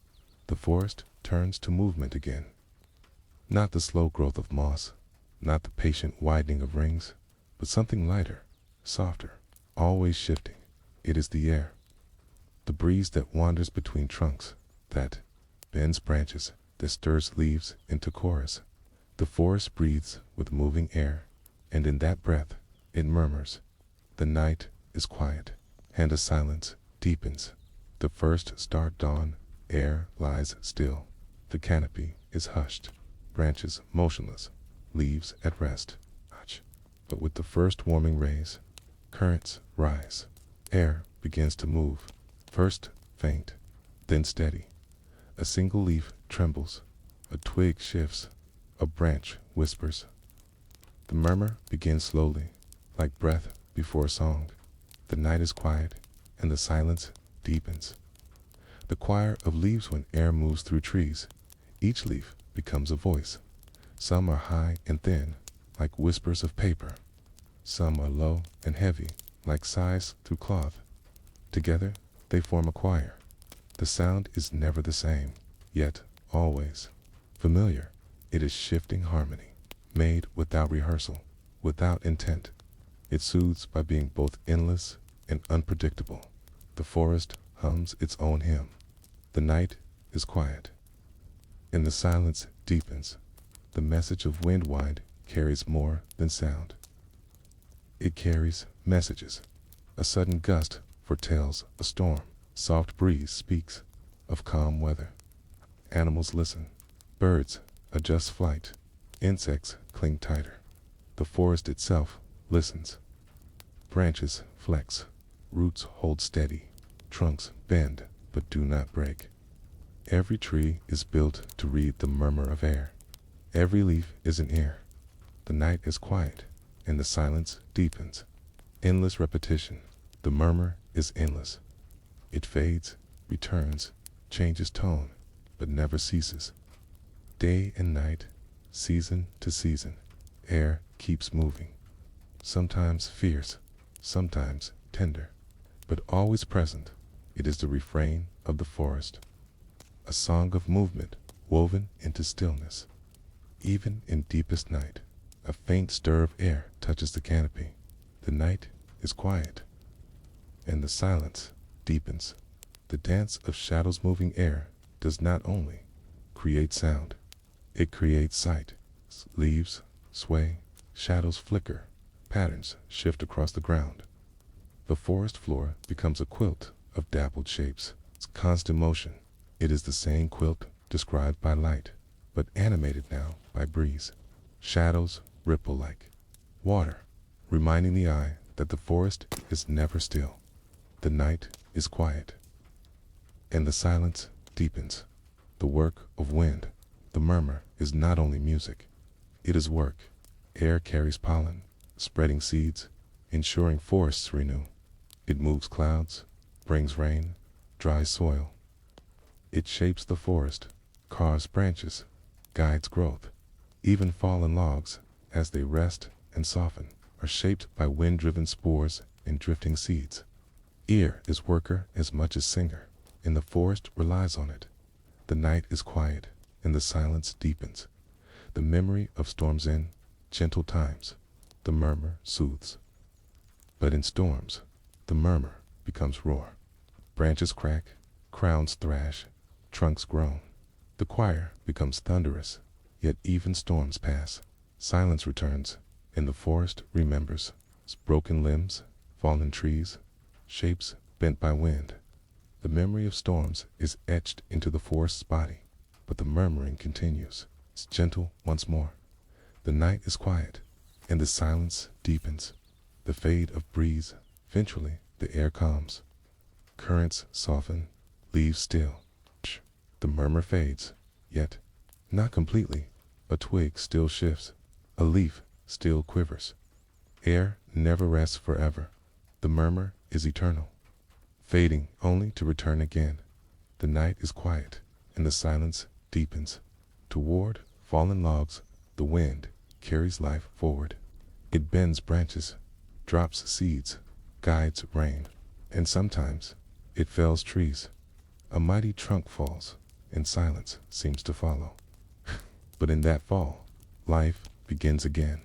the forest turns to movement again. Not the slow growth of moss, not the patient widening of rings, but something lighter, softer, always shifting. It is the air, the breeze that wanders between trunks, that bends branches, that stirs leaves into chorus. The forest breathes with moving air, and in that breath it murmurs. The night is quiet, and a silence deepens. The first start dawn, air lies still. The canopy is hushed, branches motionless, leaves at rest. But with the first warming rays, currents rise. Air begins to move, first faint, then steady. A single leaf trembles, a twig shifts, a branch whispers. The murmur begins slowly, like breath before a song. The night is quiet, and the silence deepens. The choir of leaves when air moves through trees. Each leaf becomes a voice. Some are high and thin, like whispers of paper. Some are low and heavy, like sighs through cloth. Together, they form a choir. The sound is never the same, yet always familiar. It is shifting harmony, made without rehearsal, without intent. It soothes by being both endless and unpredictable. The forest hums its own hymn. The night is quiet, and the silence deepens. The message of wind wind carries more than sound. It carries messages. A sudden gust foretells a storm. Soft breeze speaks of calm weather. Animals listen. Birds adjust flight. Insects cling tighter. The forest itself listens. Branches flex. Roots hold steady. Trunks bend but do not break. Every tree is built to read the murmur of air. Every leaf is an ear. The night is quiet, and the silence deepens. Endless repetition. The murmur is endless. It fades, returns, changes tone, but never ceases. Day and night, season to season, air keeps moving. Sometimes fierce, sometimes tender, but always present. It is the refrain of the forest. A song of movement woven into stillness. Even in deepest night, a faint stir of air touches the canopy. The night is quiet, and the silence deepens. The dance of shadows moving air does not only create sound, it creates sight. Leaves sway, shadows flicker, patterns shift across the ground. The forest floor becomes a quilt of dappled shapes. It's constant motion. It is the same quilt described by light, but animated now by breeze. Shadows ripple like water, reminding the eye that the forest is never still. The night is quiet, and the silence deepens. The work of wind, the murmur, is not only music, it is work. Air carries pollen, spreading seeds, ensuring forests renew. It moves clouds, brings rain, dries soil. It shapes the forest, carves branches, guides growth. Even fallen logs, as they rest and soften, are shaped by wind-driven spores and drifting seeds. Ear is worker as much as singer, and the forest relies on it. The night is quiet, and the silence deepens. The memory of storms in gentle times, the murmur soothes. But in storms, the murmur becomes roar. Branches crack, crowns thrash, trunks groan. The choir becomes thunderous, yet even storms pass. Silence returns, and the forest remembers. Broken limbs, fallen trees, shapes bent by wind. The memory of storms is etched into the forest's body, but the murmuring continues. It's gentle once more. The night is quiet, and the silence deepens. The fade of breeze, eventually the air calms. Currents soften, leaves still. The murmur fades, yet not completely. A twig still shifts, a leaf still quivers. Air never rests forever. The murmur is eternal, fading only to return again. The night is quiet, and the silence deepens. Toward fallen logs, the wind carries life forward. It bends branches, drops seeds, guides rain, and sometimes it fells trees. A mighty trunk falls, and silence seems to follow. But in that fall, life begins again.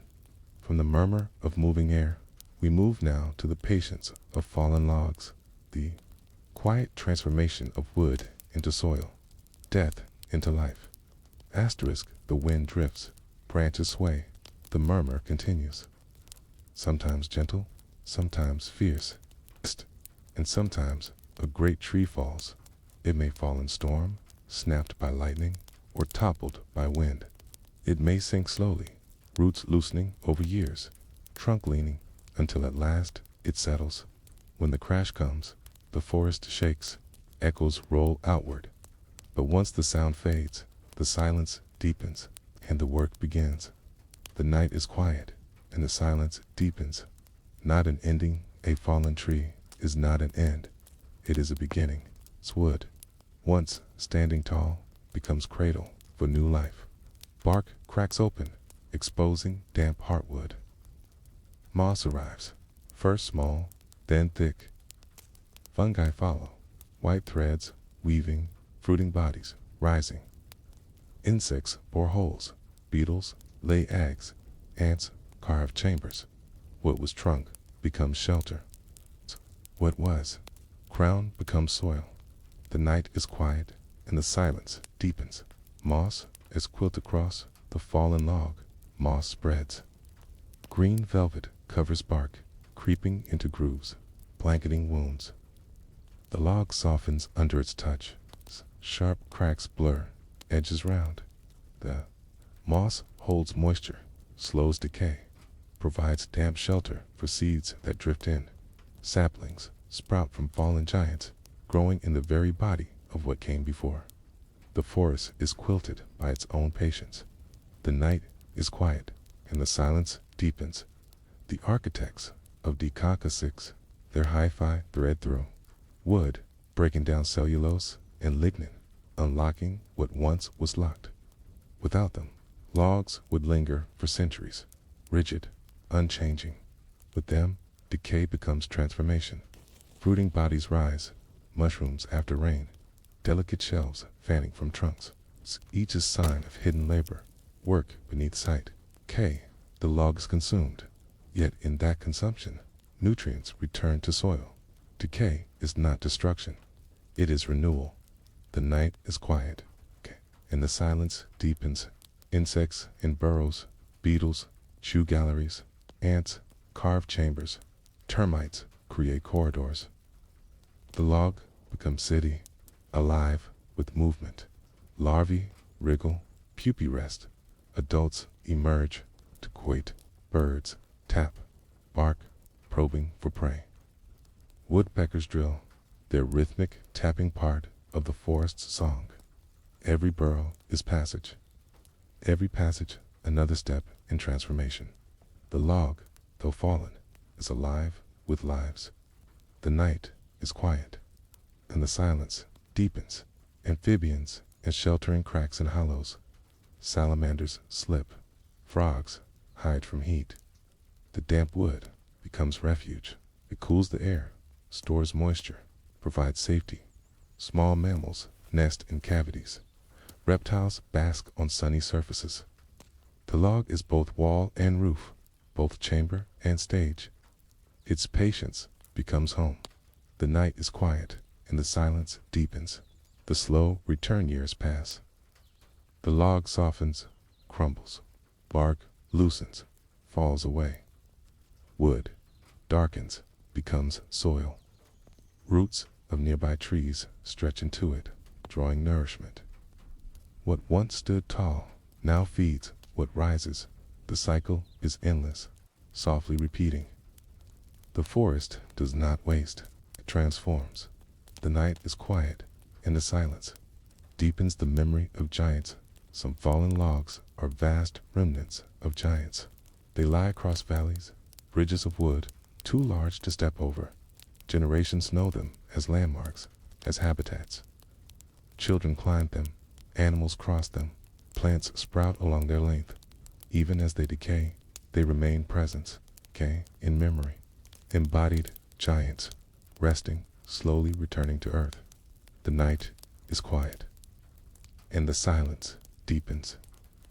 From the murmur of moving air, we move now to the patience of fallen logs, the quiet transformation of wood into soil, death into life. Asterisk, the wind drifts, branches sway, the murmur continues. Sometimes gentle, sometimes fierce, and sometimes a great tree falls. It may fall in storm, snapped by lightning, or toppled by wind. It may sink slowly, roots loosening over years, trunk leaning, until at last it settles. When the crash comes, the forest shakes, echoes roll outward. But once the sound fades, the silence deepens, and the work begins. The night is quiet, and the silence deepens. Not an ending, a fallen tree is not an end. It is a beginning. Its wood, once standing tall, becomes cradle for new life. Bark cracks open, exposing damp heartwood. Moss arrives, first small, then thick. Fungi follow, white threads weaving, fruiting bodies rising. Insects bore holes, beetles lay eggs, ants carve chambers. What was trunk becomes shelter. What was crown becomes soil. The night is quiet, and the silence deepens. Moss is quilted across the fallen log. Moss spreads. Green velvet covers bark, creeping into grooves, blanketing wounds. The log softens under its touch. Sharp cracks blur, edges round. The moss holds moisture, slows decay, provides damp shelter for seeds that drift in. Saplings sprout from fallen giants, growing in the very body of what came before. The forest is quilted by its own patience. The night is quiet, and the silence deepens. The architects of Decacca their hi-fi thread through wood, breaking down cellulose and lignin, unlocking what once was locked. Without them, logs would linger for centuries, rigid, unchanging. With them, decay becomes transformation. Fruiting bodies rise, mushrooms after rain, delicate shells fanning from trunks. Each is sign of hidden labor, work beneath sight. The log is consumed. Yet in that consumption, nutrients return to soil. Decay is not destruction. It is renewal. The night is quiet, and the silence deepens. Insects in burrows, beetles chew galleries, ants carve chambers, termites create corridors. The log becomes city, alive with movement. Larvae wriggle, pupae rest. Adults emerge to quake. Birds tap, bark, probing for prey. Woodpeckers drill, their rhythmic tapping part of the forest's song. Every burrow is passage. Every passage another step in transformation. The log, though fallen, is alive with lives. The night is quiet, and the silence deepens. Amphibians in sheltering cracks and hollows. Salamanders slip. Frogs hide from heat. The damp wood becomes refuge. It cools the air, stores moisture, provides safety. Small mammals nest in cavities. Reptiles bask on sunny surfaces. The log is both wall and roof, both chamber and stage. Its patience becomes home. The night is quiet, and the silence deepens. The slow return years pass. The log softens, crumbles. Bark loosens, falls away. Wood darkens, becomes soil. Roots of nearby trees stretch into it, drawing nourishment. What once stood tall now feeds what rises. The cycle is endless, softly repeating. The forest does not waste, it transforms. The night is quiet, and the silence deepens the memory of giants. Some fallen logs are vast remnants of giants. They lie across valleys, bridges of wood, too large to step over. Generations know them as landmarks, as habitats. Children climb them, animals cross them, plants sprout along their length. Even as they decay, they remain present, in memory. Embodied giants, resting, slowly returning to earth. The night is quiet, and the silence deepens.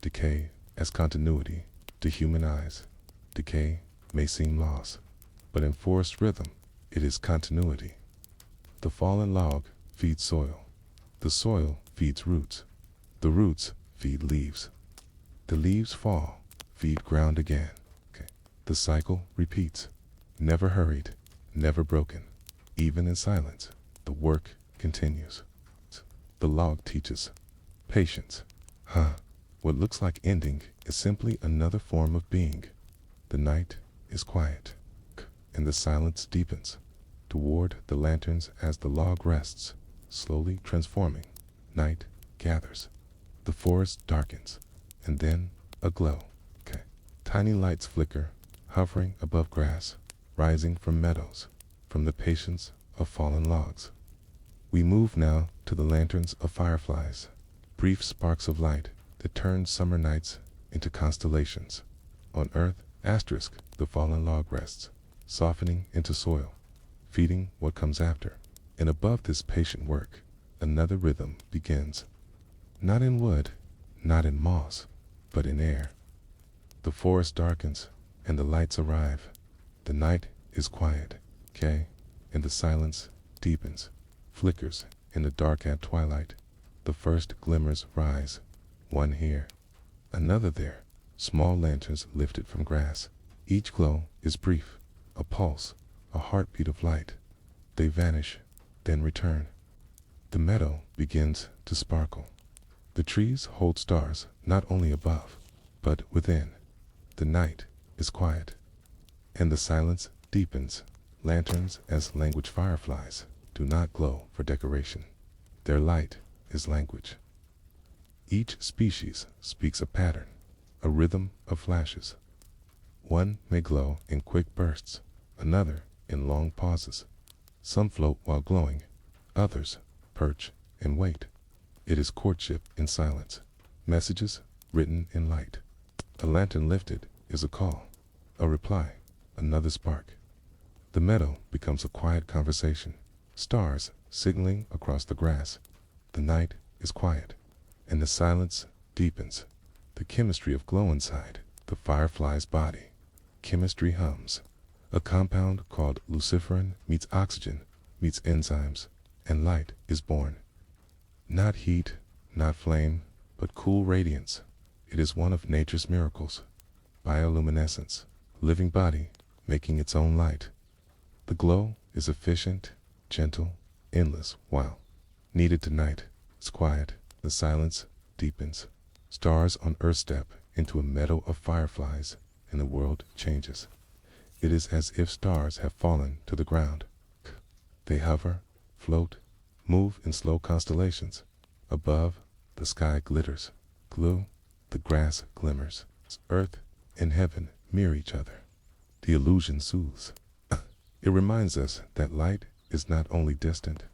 Decay as continuity to human eyes. Decay may seem loss, but in forest rhythm, it is continuity. The fallen log feeds soil. The soil feeds roots. The roots feed leaves. The leaves fall, feed ground again. The cycle repeats, never hurried, never broken. Even in silence, the work continues. The log teaches patience. What looks like ending is simply another form of being. The night is quiet, and the silence deepens toward the lanterns as the log rests, slowly transforming. Night gathers. The forest darkens, and then a glow. Tiny lights flicker, hovering above grass, rising from meadows, from the patience of fallen logs. We move now to the lanterns of fireflies, brief sparks of light that turn summer nights into constellations. On earth, the fallen log rests, softening into soil, feeding what comes after. And above this patient work, another rhythm begins. Not in wood, not in moss, but in air. The forest darkens, and the lights arrive. The night is quiet, and the silence deepens, flickers in the dark at twilight. The first glimmers rise, one here, another there, small lanterns lifted from grass. Each glow is brief, a pulse, a heartbeat of light. They vanish, then return. The meadow begins to sparkle. The trees hold stars not only above, but But within, the night is quiet, and the silence deepens. Lanterns as language fireflies do not glow for decoration. Their light is language. Each species speaks a pattern, a rhythm of flashes. One may glow in quick bursts, another in long pauses. Some float while glowing, others perch and wait. It is courtship in silence, messages written in light. A lantern lifted is a call, a reply, another spark. The meadow becomes a quiet conversation, stars signaling across the grass. The night is quiet, and the silence deepens. The chemistry of glow inside the firefly's body. Chemistry hums. A compound called luciferin meets oxygen, meets enzymes, and light is born. Not heat, not flame, but cool radiance. It is one of nature's miracles. Bioluminescence, living body making its own light. The glow is efficient, gentle, endless, while needed tonight. It's quiet, the silence deepens. Stars on Earth step into a meadow of fireflies, and the world changes. It is as if stars have fallen to the ground. They hover, float, move in slow constellations. Above, the sky glitters. Blue, the grass glimmers. Earth and heaven mirror each other. The illusion soothes. It reminds us that light is not only distant,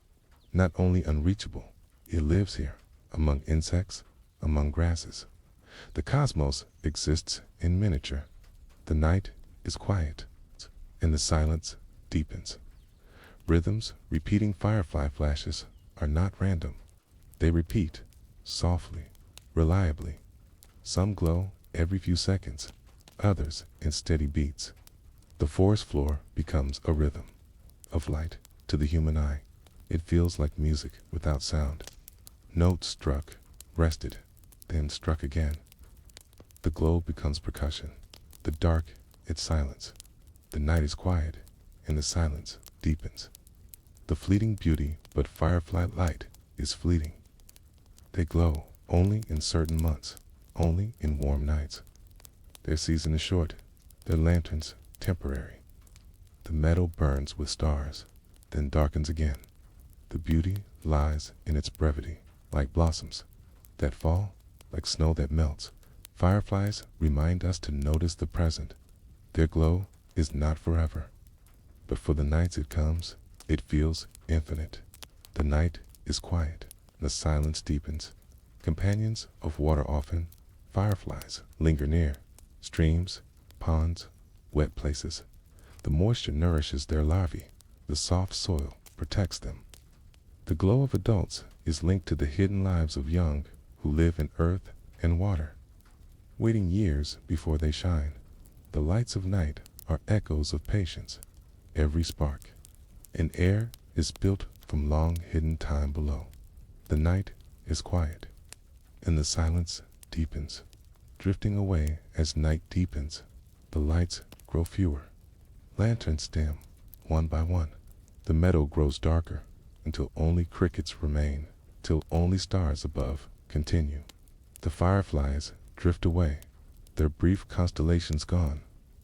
not only unreachable, it lives here, among insects, among grasses. The cosmos exists in miniature. The night is quiet, and the silence deepens. Rhythms repeating firefly flashes are not random. They repeat, softly, reliably. Some glow every few seconds, others in steady beats. The forest floor becomes a rhythm of light to the human eye. It feels like music without sound. Notes struck, rested, then struck again. The glow becomes percussion. The dark, its silence. The night is quiet, and the silence deepens. The fleeting beauty but firefly light is fleeting. They glow only in certain months, only in warm nights. Their season is short, their lanterns temporary. The meadow burns with stars, then darkens again. The beauty lies in its brevity, like blossoms that fall, like snow that melts. Fireflies remind us to notice the present. Their glow is not forever, but for the nights it comes, it feels infinite. The night is quiet, the silence deepens. Companions of water often, fireflies linger near. Streams, ponds, wet places. The moisture nourishes their larvae. The soft soil protects them. The glow of adults is linked to the hidden lives of young who live in earth and water, waiting years before they shine. The lights of night are echoes of patience. Every spark. An air is built from long hidden time below. The night is quiet, and the silence deepens. Drifting away as night deepens, the lights grow fewer. Lanterns dim, one by one. The meadow grows darker, until only crickets remain, till only stars above continue. The fireflies drift away, their brief constellations gone,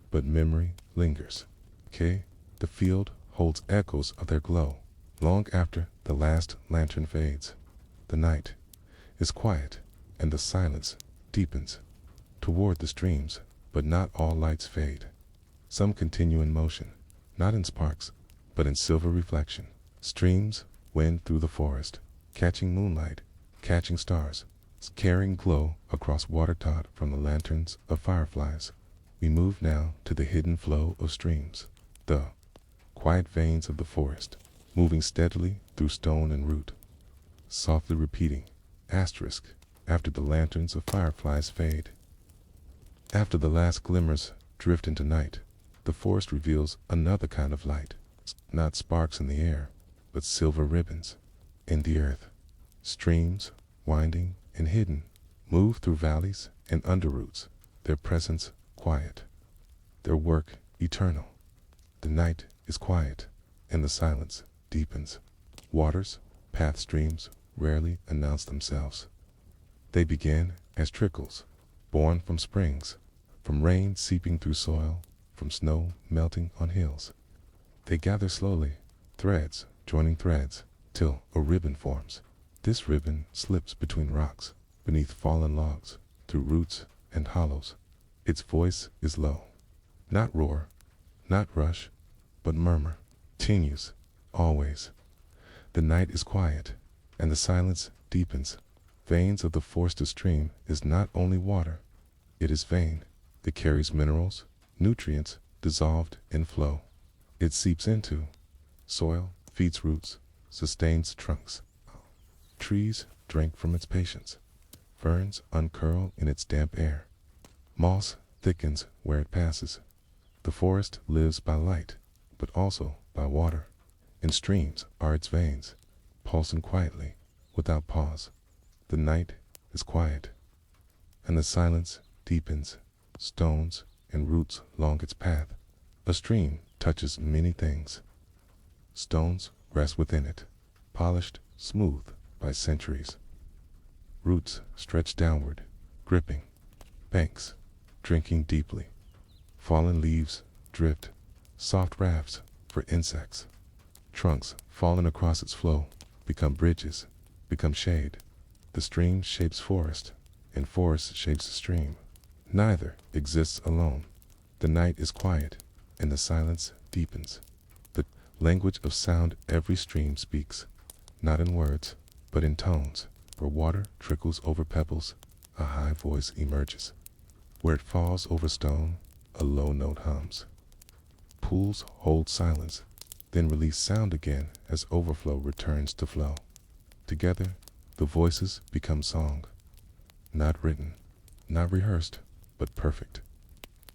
but memory lingers. The field holds echoes of their glow, long after the last lantern fades. The night is quiet, and the silence deepens. Toward the streams, but not all lights fade. Some continue in motion, not in sparks, but in silver reflection. Streams wind through the forest, catching moonlight, catching stars, carrying glow across water taught from the lanterns of fireflies. We move now to the hidden flow of streams, the quiet veins of the forest, moving steadily through stone and root, softly repeating, asterisk, after the lanterns of fireflies fade. After the last glimmers drift into night, the forest reveals another kind of light, not sparks in the air, but silver ribbons in the earth. Streams, winding and hidden, move through valleys and underroots, their presence quiet, their work eternal. The night is quiet, and the silence deepens. Waters, path streams, rarely announce themselves. They begin as trickles, born from springs, from rain seeping through soil, from snow melting on hills. They gather slowly, threads joining threads, till a ribbon forms. This ribbon slips between rocks, beneath fallen logs, through roots and hollows. Its voice is low, not roar, not rush, but murmur, continues, always. The night is quiet, and the silence deepens. Veins of the forest stream is not only water, it is vein. It carries minerals, nutrients dissolved in flow. It seeps into soil, feeds roots, sustains trunks. Trees drink from its patience. Ferns uncurl in its damp air. Moss thickens where it passes. The forest lives by light, but also by water. And streams are its veins, pulsing quietly, without pause. The night is quiet, and the silence deepens. Stones and roots along its path. A stream touches many things. Stones rest within it, polished smooth by centuries. Roots stretch downward, gripping. Banks, drinking deeply. Fallen leaves drift, soft rafts for insects. Trunks fallen across its flow become bridges, become shade. The stream shapes forest, and forest shapes the stream. Neither exists alone. The night is quiet, and the silence deepens. The language of sound every stream speaks, not in words, but in tones. Where water trickles over pebbles, a high voice emerges. Where it falls over stone, a low note hums. Pools hold silence, then release sound again as overflow returns to flow. Together, the voices become song, not written, not rehearsed, but perfect.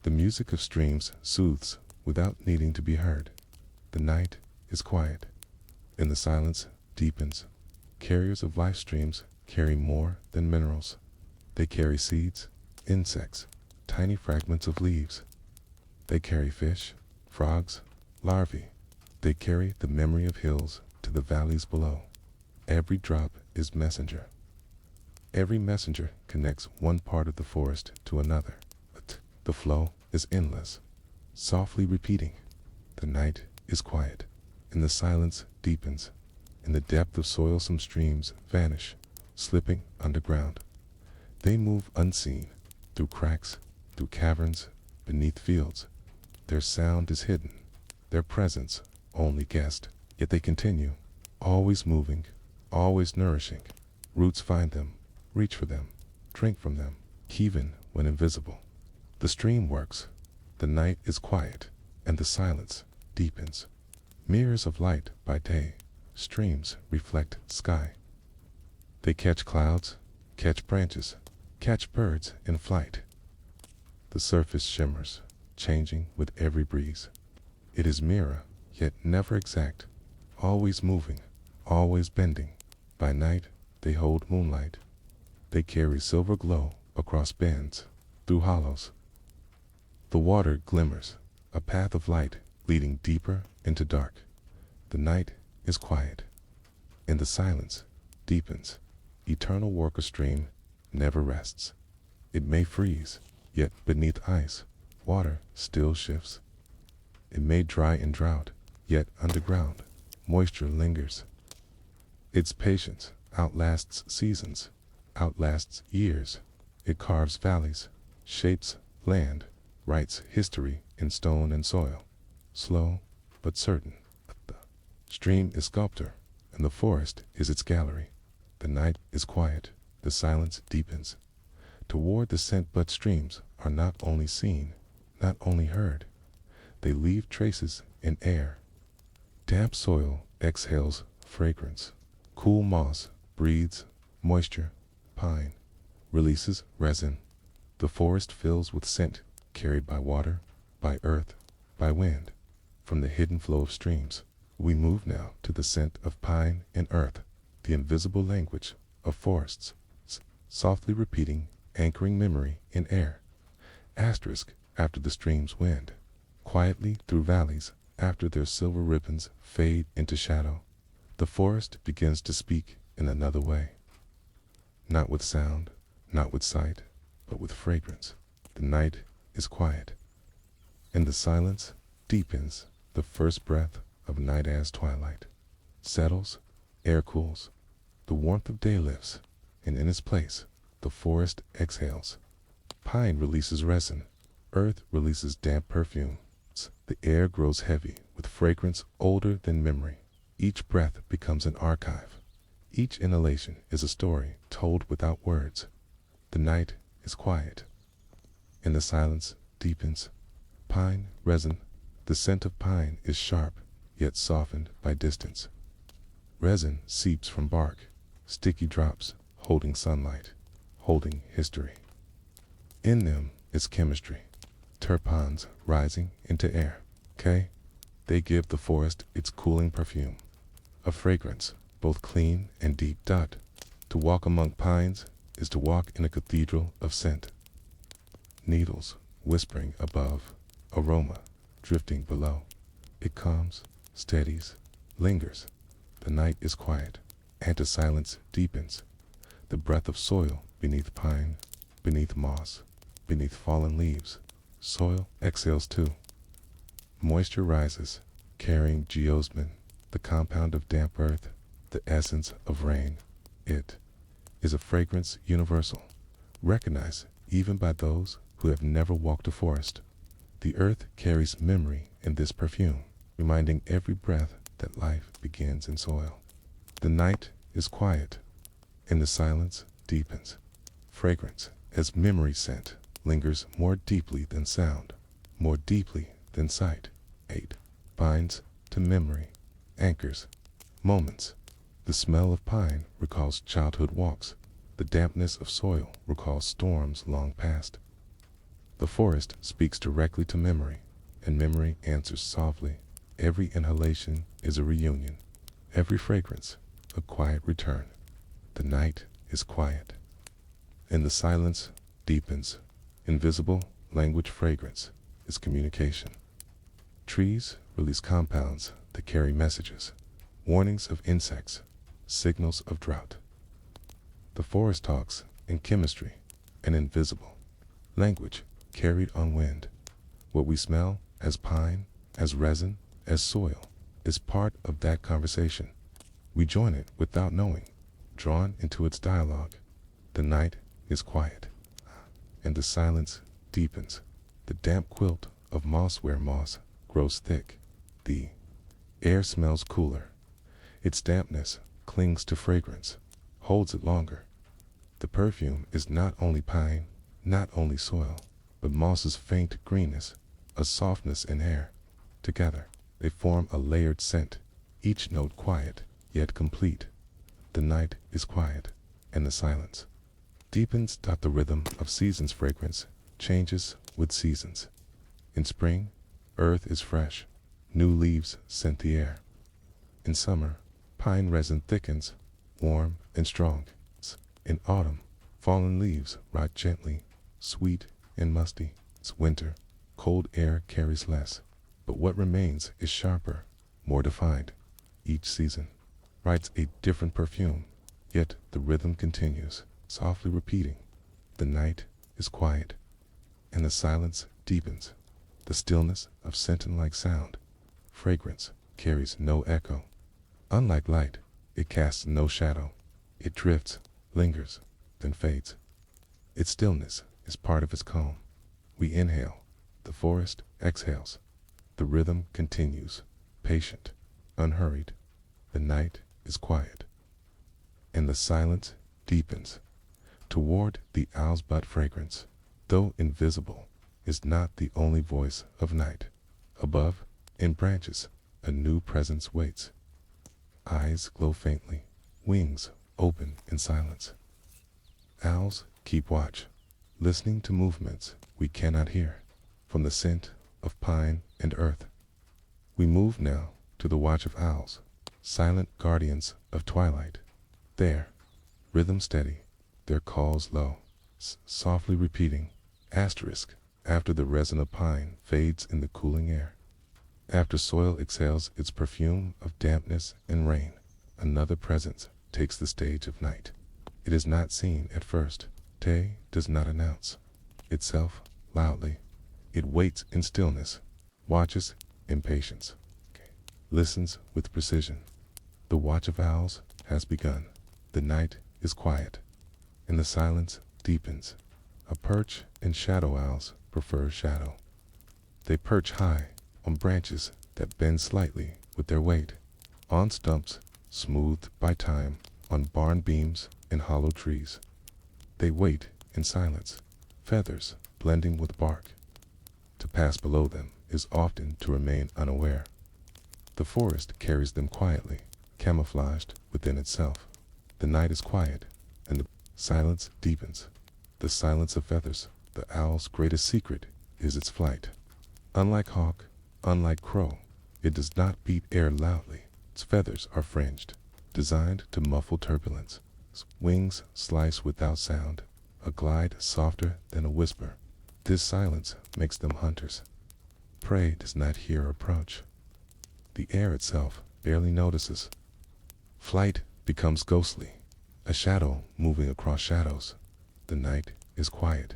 The music of streams soothes without needing to be heard. The night is quiet, and the silence deepens. Carriers of life streams carry more than minerals. They carry seeds, insects, tiny fragments of leaves. They carry fish, frogs, larvae. They carry the memory of hills to the valleys below. Every drop is messenger. Every messenger connects one part of the forest to another. But the flow is endless, softly repeating. The night is quiet, and the silence deepens. In the depth of soil some streams vanish, slipping underground. They move unseen, through cracks, through caverns, beneath fields. Their sound is hidden, their presence only guessed. Yet they continue, always moving, always nourishing. Roots find them, reach for them, drink from them, even when invisible. The stream works, the night is quiet, and the silence deepens. Mirrors of light by day, streams reflect sky. They catch clouds, catch branches, catch birds in flight. The surface shimmers, changing with every breeze. It is mirror, yet never exact, always moving, always bending. By night, they hold moonlight. They carry silver glow across bends, through hollows. The water glimmers, a path of light leading deeper into dark. The night is quiet, and the silence deepens. Eternal work of stream never rests. It may freeze, yet beneath ice, water still shifts. It may dry in drought, yet underground, moisture lingers. Its patience outlasts seasons, outlasts years. It carves valleys, shapes land, writes history in stone and soil. Slow, but certain. The stream is sculptor, and the forest is its gallery. The night is quiet, the silence deepens. Toward the scent but streams are not only seen, not only heard. They leave traces in air. Damp soil exhales fragrance. Cool moss breathes moisture. Pine releases resin. The forest fills with scent carried by water, by earth, by wind. From the hidden flow of streams, we move now to the scent of pine and earth, the invisible language of forests, softly repeating, anchoring memory in air. Asterisk after the stream's wind, quietly through valleys after their silver ribbons fade into shadow. The forest begins to speak in another way. Not with sound, not with sight, but with fragrance. The night is quiet, and the silence deepens. The first breath of night as twilight settles, air cools, the warmth of day lifts, and in its place, the forest exhales. Pine releases resin, earth releases damp perfumes. The air grows heavy with fragrance older than memory. Each breath becomes an archive. Each inhalation is a story told without words. The night is quiet, and the silence deepens. Pine, resin. The scent of pine is sharp, yet softened by distance. Resin seeps from bark, sticky drops, holding sunlight, holding history. In them is chemistry, terpenes rising into air. They give the forest its cooling perfume, a fragrance both clean and deep. To walk among pines is to walk in a cathedral of scent. Needles whispering above, aroma drifting below. It calms, steadies, lingers. The night is quiet, and the silence deepens. The breath of soil beneath pine, beneath moss, beneath fallen leaves. Soil exhales too. Moisture rises, carrying geosmin, the compound of damp earth, the essence of rain. It is a fragrance universal, recognized even by those who have never walked a forest. The earth carries memory in this perfume, reminding every breath that life begins in soil. The night is quiet, and the silence deepens. Fragrance, as memory scent, lingers more deeply than sound, more deeply than sight. 8. Binds to memory, anchors, moments. The smell of pine recalls childhood walks. The dampness of soil recalls storms long past. The forest speaks directly to memory, and memory answers softly. Every inhalation is a reunion, every fragrance a quiet return. The night is quiet, and the silence deepens. Invisible language fragrance is communication. Trees release compounds that carry messages, warnings of insects, signals of drought. The forest talks in chemistry, an invisible language carried on wind. What we smell as pine, as resin, as soil, is part of that conversation. We join it without knowing, drawn into its dialogue. The night is quiet, and the silence deepens. The damp quilt of moss where moss grows thick. The air smells cooler. Its dampness clings to fragrance, holds it longer. The perfume is not only pine, not only soil, but moss's faint greenness, a softness in air. Together, they form a layered scent, each note quiet, yet complete. The night is quiet, and the silence deepens. The rhythm of seasons fragrance changes with seasons. In spring, earth is fresh, new leaves scent the air. In summer, pine resin thickens, warm and strong. In autumn, fallen leaves rot gently, sweet and musty. It's winter, cold air carries less, but what remains is sharper, more defined. Each season writes a different perfume, yet the rhythm continues, softly repeating. The night is quiet, and the silence deepens. The stillness of sentinel-like sound. Fragrance carries no echo. Unlike light, it casts no shadow. It drifts, lingers, then fades. Its stillness is part of its calm. We inhale, the forest exhales. The rhythm continues, patient, unhurried. The night is quiet, and the silence deepens. Toward the owl's butt fragrance, though invisible, is not the only voice of night. Above, in branches, a new presence waits. Eyes glow faintly, wings open in silence. Owls keep watch, listening to movements we cannot hear, from the scent of pine and earth. We move now to the watch of owls, silent guardians of twilight. There, rhythm steady, their calls low, softly repeating, asterisk, after the resin of pine fades in the cooling air. After soil exhales its perfume of dampness and rain, another presence takes the stage of night. It is not seen at first, Day does not announce itself loudly. It waits in stillness, watches in patience, listens with precision. The watch of owls has begun. The night is quiet, and the silence deepens. A perch and shadow owls prefer shadow. They perch high on branches that bend slightly with their weight, on stumps smoothed by time, on barn beams and hollow trees. They wait in silence, feathers blending with bark. To pass below them is often to remain unaware. The forest carries them quietly, camouflaged within itself. The night is quiet, and the silence deepens. The silence of feathers, the owl's greatest secret, is its flight. Unlike hawk, unlike crow, it does not beat air loudly. Its feathers are fringed, designed to muffle turbulence. Its wings slice without sound, a glide softer than a whisper. This silence makes them hunters. Prey does not hear approach. The air itself barely notices. Flight becomes ghostly, a shadow moving across shadows. The night is quiet.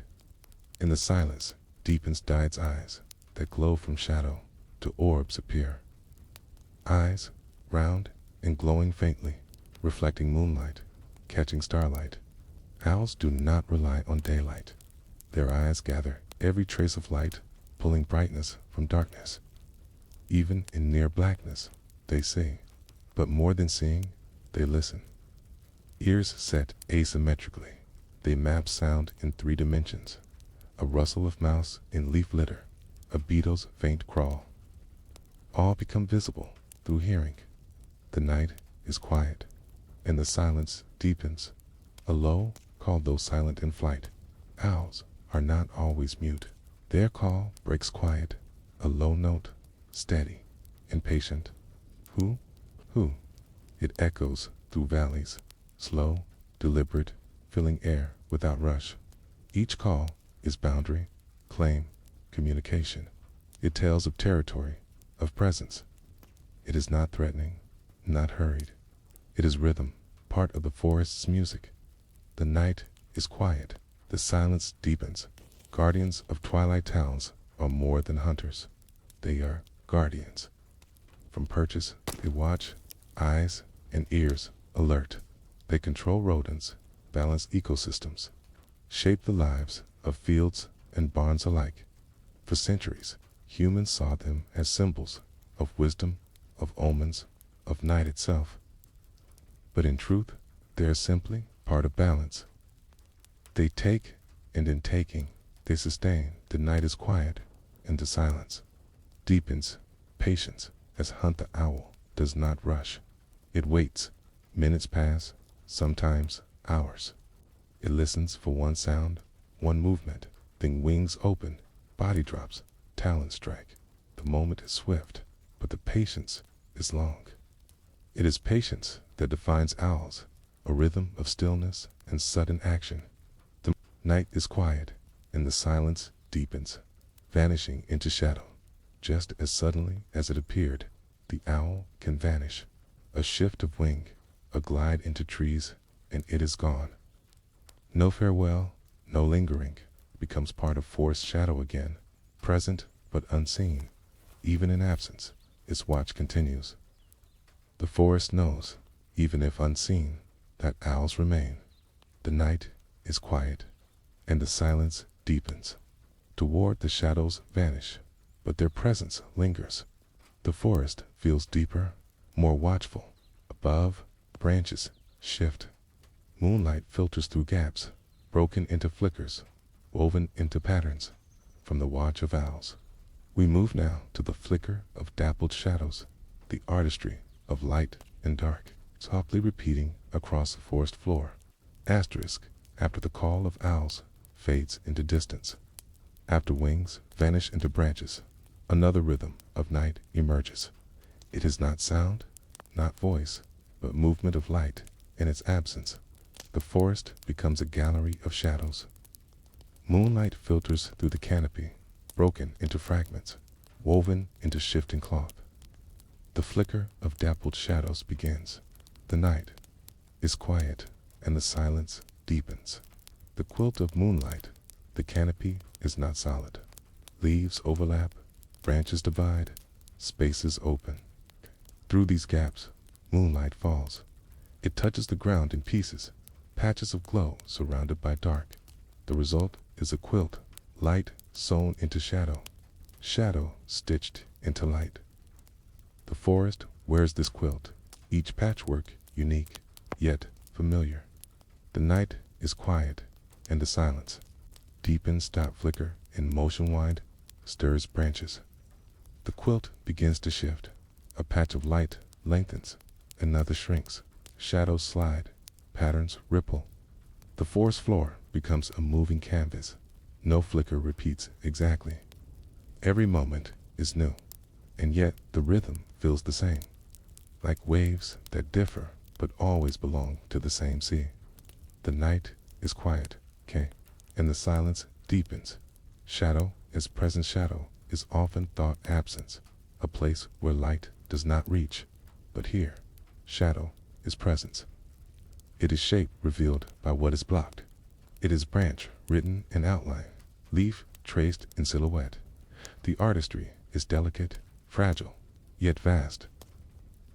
In the silence deepens Diet's eyes that glow from shadow to orbs appear. Eyes round and glowing faintly, reflecting moonlight, catching starlight. Owls do not rely on daylight. Their eyes gather every trace of light, pulling brightness from darkness. Even in near blackness, they see. But more than seeing, they listen. Ears set asymmetrically, they map sound in 3 dimensions. A rustle of mouse in leaf litter, a beetle's faint crawl. All become visible through hearing. The night is quiet, and the silence deepens. A low call, though silent in flight. Owls are not always mute. Their call breaks quiet, a low note, steady and patient. Who? Who? It echoes through valleys, slow, deliberate, filling air without rush. Each call is boundary, claim, communication. It tells of territory, of presence. It is not threatening, not hurried. It is rhythm, part of the forest's music. The night is quiet. The silence deepens. Guardians of twilight towns are more than hunters. They are guardians. From perches, they watch, eyes and ears alert. They control rodents, balance ecosystems, shape the lives of fields and barns alike. For centuries, humans saw them as symbols of wisdom, of omens, of night itself. But in truth, they are simply part of balance. They take, and in taking, they sustain. The night is quiet, and the silence deepens patience as Hunt the Owl does not rush. It waits. Minutes pass, sometimes hours. It listens for one sound, one movement, then wings open, body drops, talons strike. The moment is swift, but the patience is long. It is patience that defines owls, a rhythm of stillness and sudden action. The night is quiet, and the silence deepens, vanishing into shadow. Just as suddenly as it appeared, the owl can vanish. A shift of wing, a glide into trees, and it is gone. No farewell, no lingering, becomes part of forest shadow again, present but unseen. Even in absence, its watch continues. The forest knows, even if unseen, that owls remain. The night is quiet, and the silence deepens. Toward the shadows vanish, but their presence lingers. The forest feels deeper, more watchful. Above, branches shift. Moonlight filters through gaps, broken into flickers, woven into patterns, from the watch of owls. We move now to the flicker of dappled shadows, the artistry of light and dark, softly repeating across the forest floor. Asterisk, after the call of owls fades into distance. After wings vanish into branches, another rhythm of night emerges. It is not sound, not voice, but movement of light in its absence. The forest becomes a gallery of shadows. Moonlight filters through the canopy, broken into fragments, woven into shifting cloth. The flicker of dappled shadows begins. The night is quiet, and the silence deepens. The quilt of moonlight, the canopy is not solid. Leaves overlap, branches divide, spaces open. Through these gaps, moonlight falls. It touches the ground in pieces, patches of glow surrounded by dark. The result is a quilt, light sewn into shadow, shadow stitched into light. The forest wears this quilt, each patchwork unique, yet familiar. The night is quiet, and the silence, deepens dot flicker in motion wind, stirs branches. The quilt begins to shift. A patch of light lengthens, another shrinks. Shadows slide, patterns ripple. The forest floor becomes a moving canvas. No flicker repeats exactly. Every moment is new, and yet the rhythm feels the same. Like waves that differ but always belong to the same sea. The night is quiet, and the silence deepens. Shadow as present shadow is often thought absence, a place where light does not reach. But here, shadow is presence. It is shape revealed by what is blocked. It is branch written in outline, leaf traced in silhouette. The artistry is delicate, fragile, yet vast.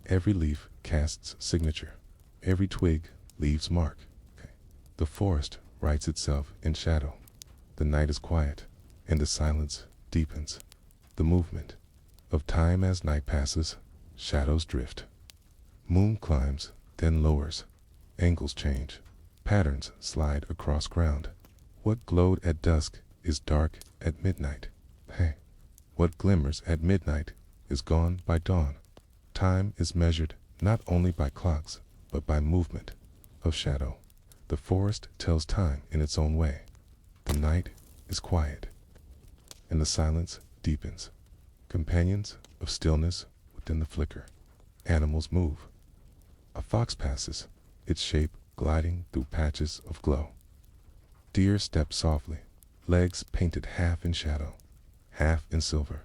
Every leaf casts signature. Every twig leaves mark. The forest writes itself in shadow. The night is quiet, and the silence deepens. The movement of time as night passes, shadows drift. Moon climbs, then lowers. Angles change. Patterns slide across ground. What glowed at dusk is dark at midnight. What glimmers at midnight is gone by dawn. Time is measured not only by clocks, but by movement of shadow. The forest tells time in its own way. The night is quiet, and the silence deepens. Companions of stillness within the flicker. Animals move. A fox passes, its shape gliding through patches of glow. Deer step softly, legs painted half in shadow, half in silver.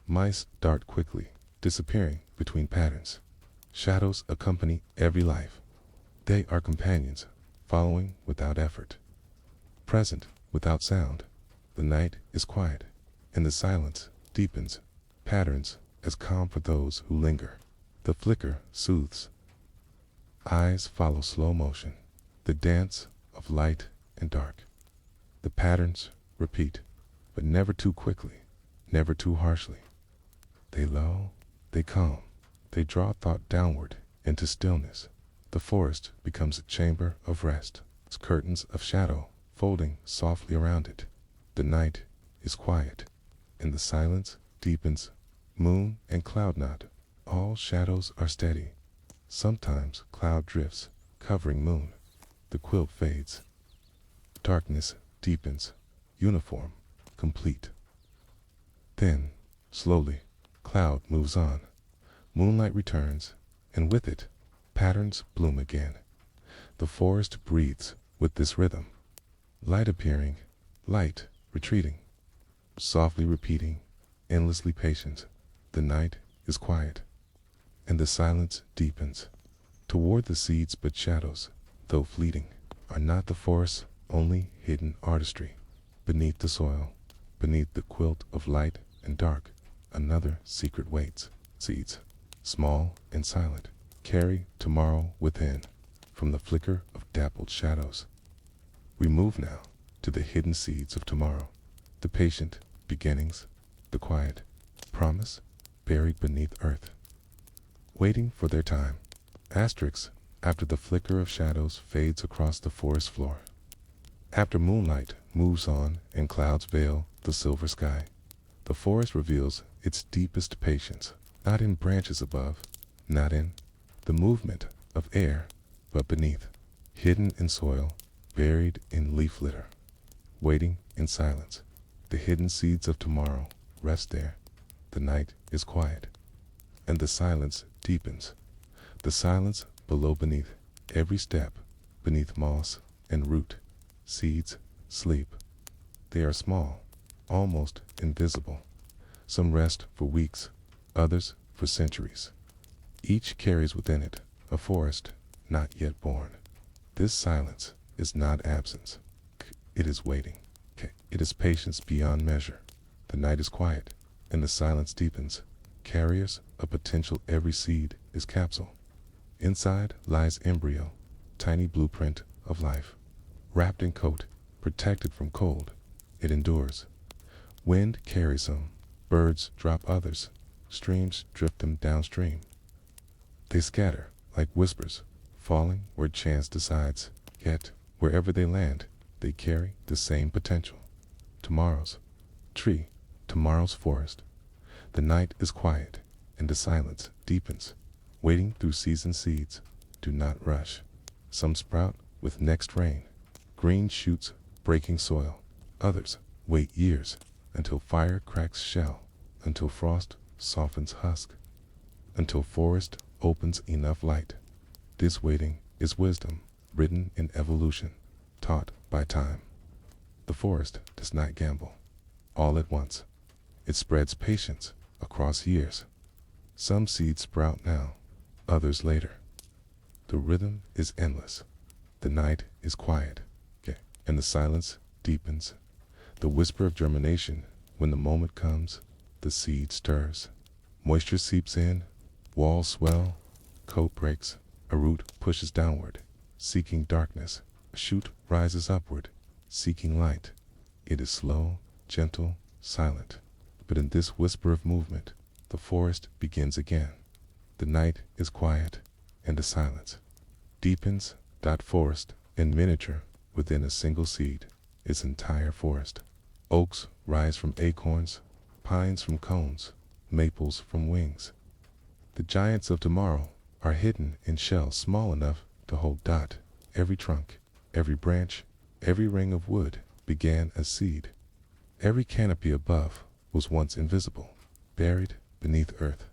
Mice dart quickly, disappearing between patterns. Shadows accompany every life. They are companions, following without effort, present without sound. The night is quiet, and the silence deepens. Patterns as calm for those who linger. The flicker soothes. Eyes follow slow motion, the dance of light and dark. The patterns repeat, but never too quickly, never too harshly. They lull, they calm, they draw thought downward into stillness. The forest becomes a chamber of rest, its curtains of shadow folding softly around it. The night is quiet, and the silence deepens. Moon and cloud knot, all shadows are steady. Sometimes cloud drifts, covering moon. The quilt fades. Darkness deepens, uniform, complete. Then, slowly, cloud moves on. Moonlight returns, and with it, patterns bloom again. The forest breathes with this rhythm. Light appearing, light retreating, softly repeating, endlessly patient. The night is quiet, and the silence deepens. Toward the seeds but shadows, though fleeting, are not the forest's only hidden artistry. Beneath the soil, beneath the quilt of light and dark, another secret waits. Seeds, small and silent, carry tomorrow within. From the flicker of dappled shadows, we move now to the hidden seeds of tomorrow. The patient beginnings, the quiet promise buried beneath earth, waiting for their time. Asterisks after the flicker of shadows fades across the forest floor. After moonlight moves on and clouds veil the silver sky, the forest reveals its deepest patience, not in branches above, not in the movement of air, but beneath, hidden in soil, buried in leaf litter, waiting in silence. The hidden seeds of tomorrow rest there. The night is quiet, and the silence deepens. The silence below beneath every step, beneath moss and root, seeds sleep. They are small, almost invisible. Some rest for weeks, others for centuries. Each carries within it a forest not yet born. This silence is not absence. It is waiting. It is patience beyond measure. The night is quiet, and the silence deepens. Carriers of potential, every seed is capsule. Inside lies embryo, tiny blueprint of life. Wrapped in coat, protected from cold, it endures. Wind carries some, birds drop others, streams drift them downstream. They scatter like whispers, falling where chance decides, yet wherever they land, they carry the same potential. Tomorrow's tree, tomorrow's forest. The night is quiet, and the silence deepens. Waiting through season seeds, do not rush. Some sprout with next rain, green shoots breaking soil. Others wait years until fire cracks shell, until frost softens husk, until forest opens enough light. This waiting is wisdom, written in evolution, taught by time. The forest does not gamble all at once. It spreads patience across years. Some seeds sprout now, others later. The rhythm is endless. The night is quiet, and the silence deepens. The whisper of germination, when the moment comes, the seed stirs. Moisture seeps in, walls swell, coat breaks, a root pushes downward, seeking darkness. A shoot rises upward, seeking light. It is slow, gentle, silent. But in this whisper of movement, the forest begins again. The night is quiet, and the silence deepens. Forest, in miniature, within a single seed, its entire forest. Oaks rise from acorns, pines from cones, maples from wings. The giants of tomorrow are hidden in shells small enough to hold. Every trunk, every branch, every ring of wood began as seed. Every canopy above was once invisible, buried beneath earth.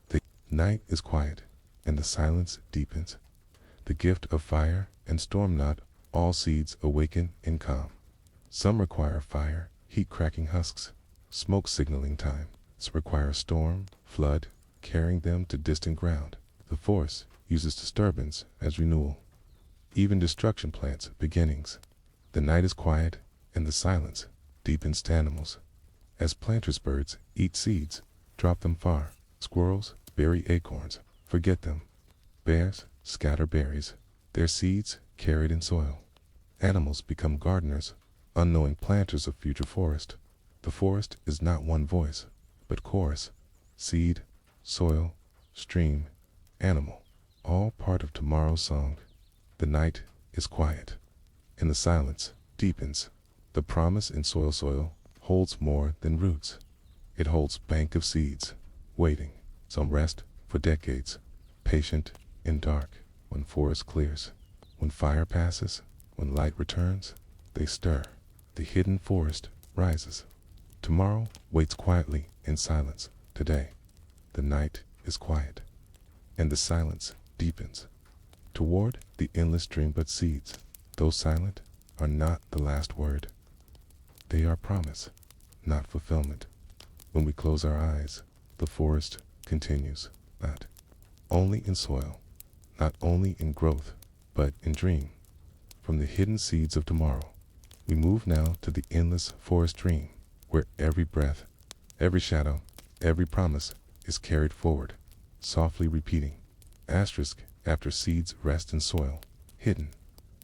The night is quiet, and the silence deepens. The gift of fire and storm, not all seeds awaken in calm. Some require fire, heat cracking husks, smoke signaling time. Some require storm, flood, carrying them to distant ground. The force uses disturbance as renewal. Even destruction plants beginnings. The night is quiet, and the silence deepens to animals. As planters, birds eat seeds, drop them far. Squirrels bury acorns, forget them. Bears scatter berries, their seeds carried in soil. Animals become gardeners, unknowing planters of future forest. The forest is not one voice, but chorus. Seed, soil, stream, animal, all part of tomorrow's song. The night is quiet, and the silence deepens. The promise in soil holds more than roots. It holds bank of seeds, waiting. Some rest for decades, patient in dark. When forest clears, when fire passes, when light returns, they stir. The hidden forest rises. Tomorrow waits quietly in silence. Today, the night is quiet, and the silence deepens. Toward the endless dream, but seeds, though silent, are not the last word. They are promise, not fulfillment. When we close our eyes, the forest continues, not only in soil, not only in growth, but in dream. From the hidden seeds of tomorrow, we move now to the endless forest dream, where every breath, every shadow, every promise is carried forward, softly repeating. Asterisk after seeds rest in soil, hidden,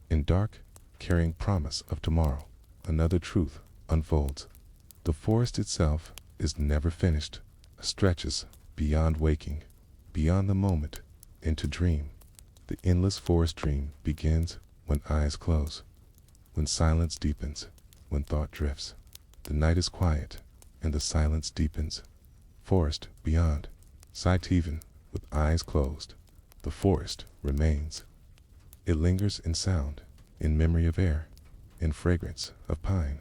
in dark, carrying promise of tomorrow. Another truth unfolds. The forest itself is never finished, stretches beyond waking, beyond the moment, into dream. The endless forest dream begins when eyes close, when silence deepens, when thought drifts. The night is quiet, and the silence deepens. Forest beyond, sight even, with eyes closed. The forest remains. It lingers in sound, in memory of air, in fragrance of pine.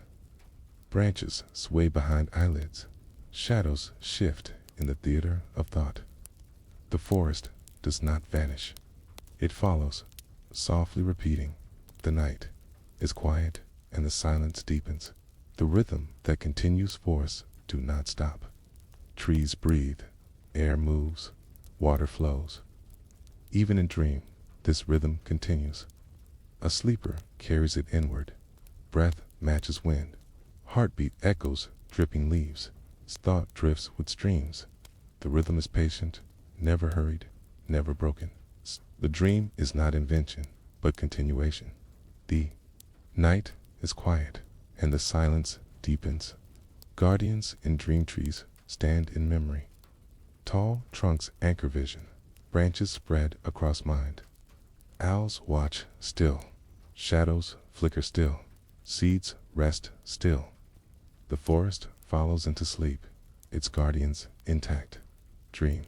Branches sway behind eyelids. Shadows shift in the theater of thought. The forest does not vanish. It follows, softly repeating. The night is quiet, and the silence deepens. The rhythm that continues forests do not stop. Trees breathe, air moves, water flows. Even in dream, this rhythm continues. A sleeper carries it inward. Breath matches wind. Heartbeat echoes dripping leaves. Thought drifts with streams. The rhythm is patient, never hurried, never broken. The dream is not invention, but continuation. The night is quiet, and the silence deepens. Guardians in dream trees stand in memory. Tall trunks anchor vision. Branches spread across mind. Owls watch still. Shadows flicker still. Seeds rest still. The forest follows into sleep, its guardians intact. Dream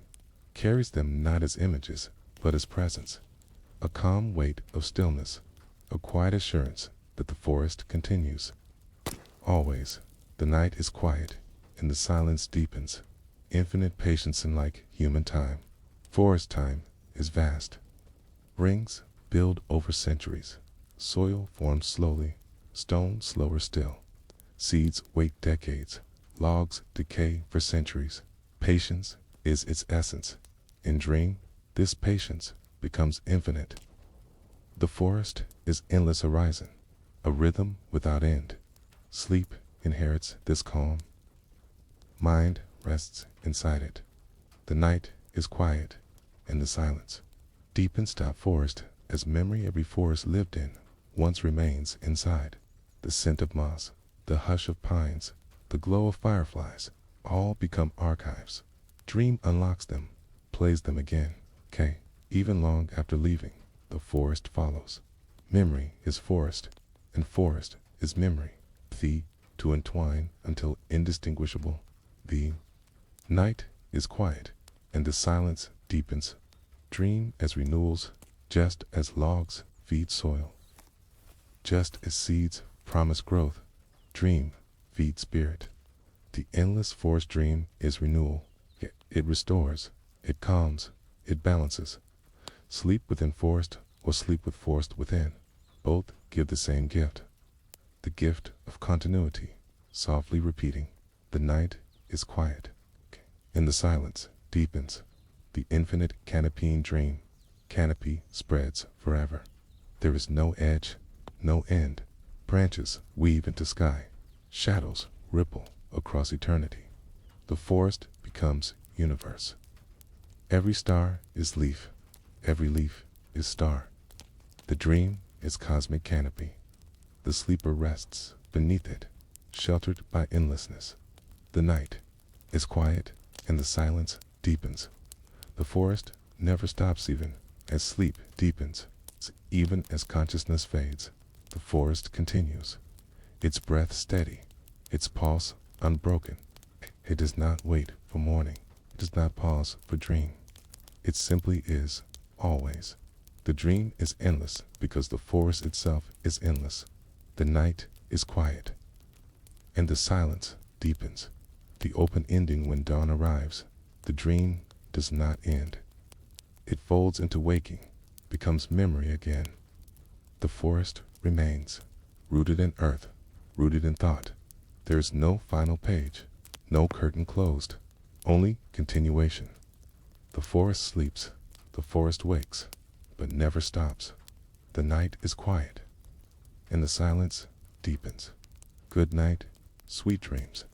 carries them not as images, but as presence. A calm weight of stillness, a quiet assurance that the forest continues. Always, the night is quiet, and the silence deepens. Infinite patience unlike human time. Forest time is vast. Rings build over centuries. Soil forms slowly, stone slower still. Seeds wait decades. Logs decay for centuries. Patience is its essence. In dream, this patience becomes infinite. The forest is endless horizon, a rhythm without end. Sleep inherits this calm. Mind rests inside it. The night is quiet, and the silence deepens. Forest as memory every forest lived in once remains inside. The scent of moss, the hush of pines, the glow of fireflies, all become archives. Dream unlocks them, plays them again. Even long after leaving, the forest follows. Memory is forest, and forest is memory. To entwine until indistinguishable. The night is quiet, and the silence deepens. Dream as renewals, just as logs feed soil. Just as seeds promise growth, dream feeds spirit. The endless forest dream is renewal. It restores, it calms, it balances. Sleep within forest or sleep with forest within. Both give the same gift. The gift of continuity, softly repeating. The night is quiet, and the silence deepens. The infinite canopying dream. Canopy spreads forever. There is no edge, no end. Branches weave into sky. Shadows ripple across eternity. The forest becomes universe. Every star is leaf. Every leaf is star. The dream is cosmic canopy. The sleeper rests beneath it, sheltered by endlessness. The night is quiet, and the silence deepens. The forest never stops even as sleep deepens. Even as consciousness fades, the forest continues. Its breath steady, its pulse unbroken. It does not wait for morning. It does not pause for dream. It simply is, always. The dream is endless because the forest itself is endless. The night is quiet, and the silence deepens. The open ending when dawn arrives. The dream does not end. It folds into waking, becomes memory again. The forest remains, rooted in earth, rooted in thought. There is no final page, no curtain closed, only continuation. The forest sleeps, the forest wakes, but never stops. The night is quiet, and the silence deepens. Good night, sweet dreams.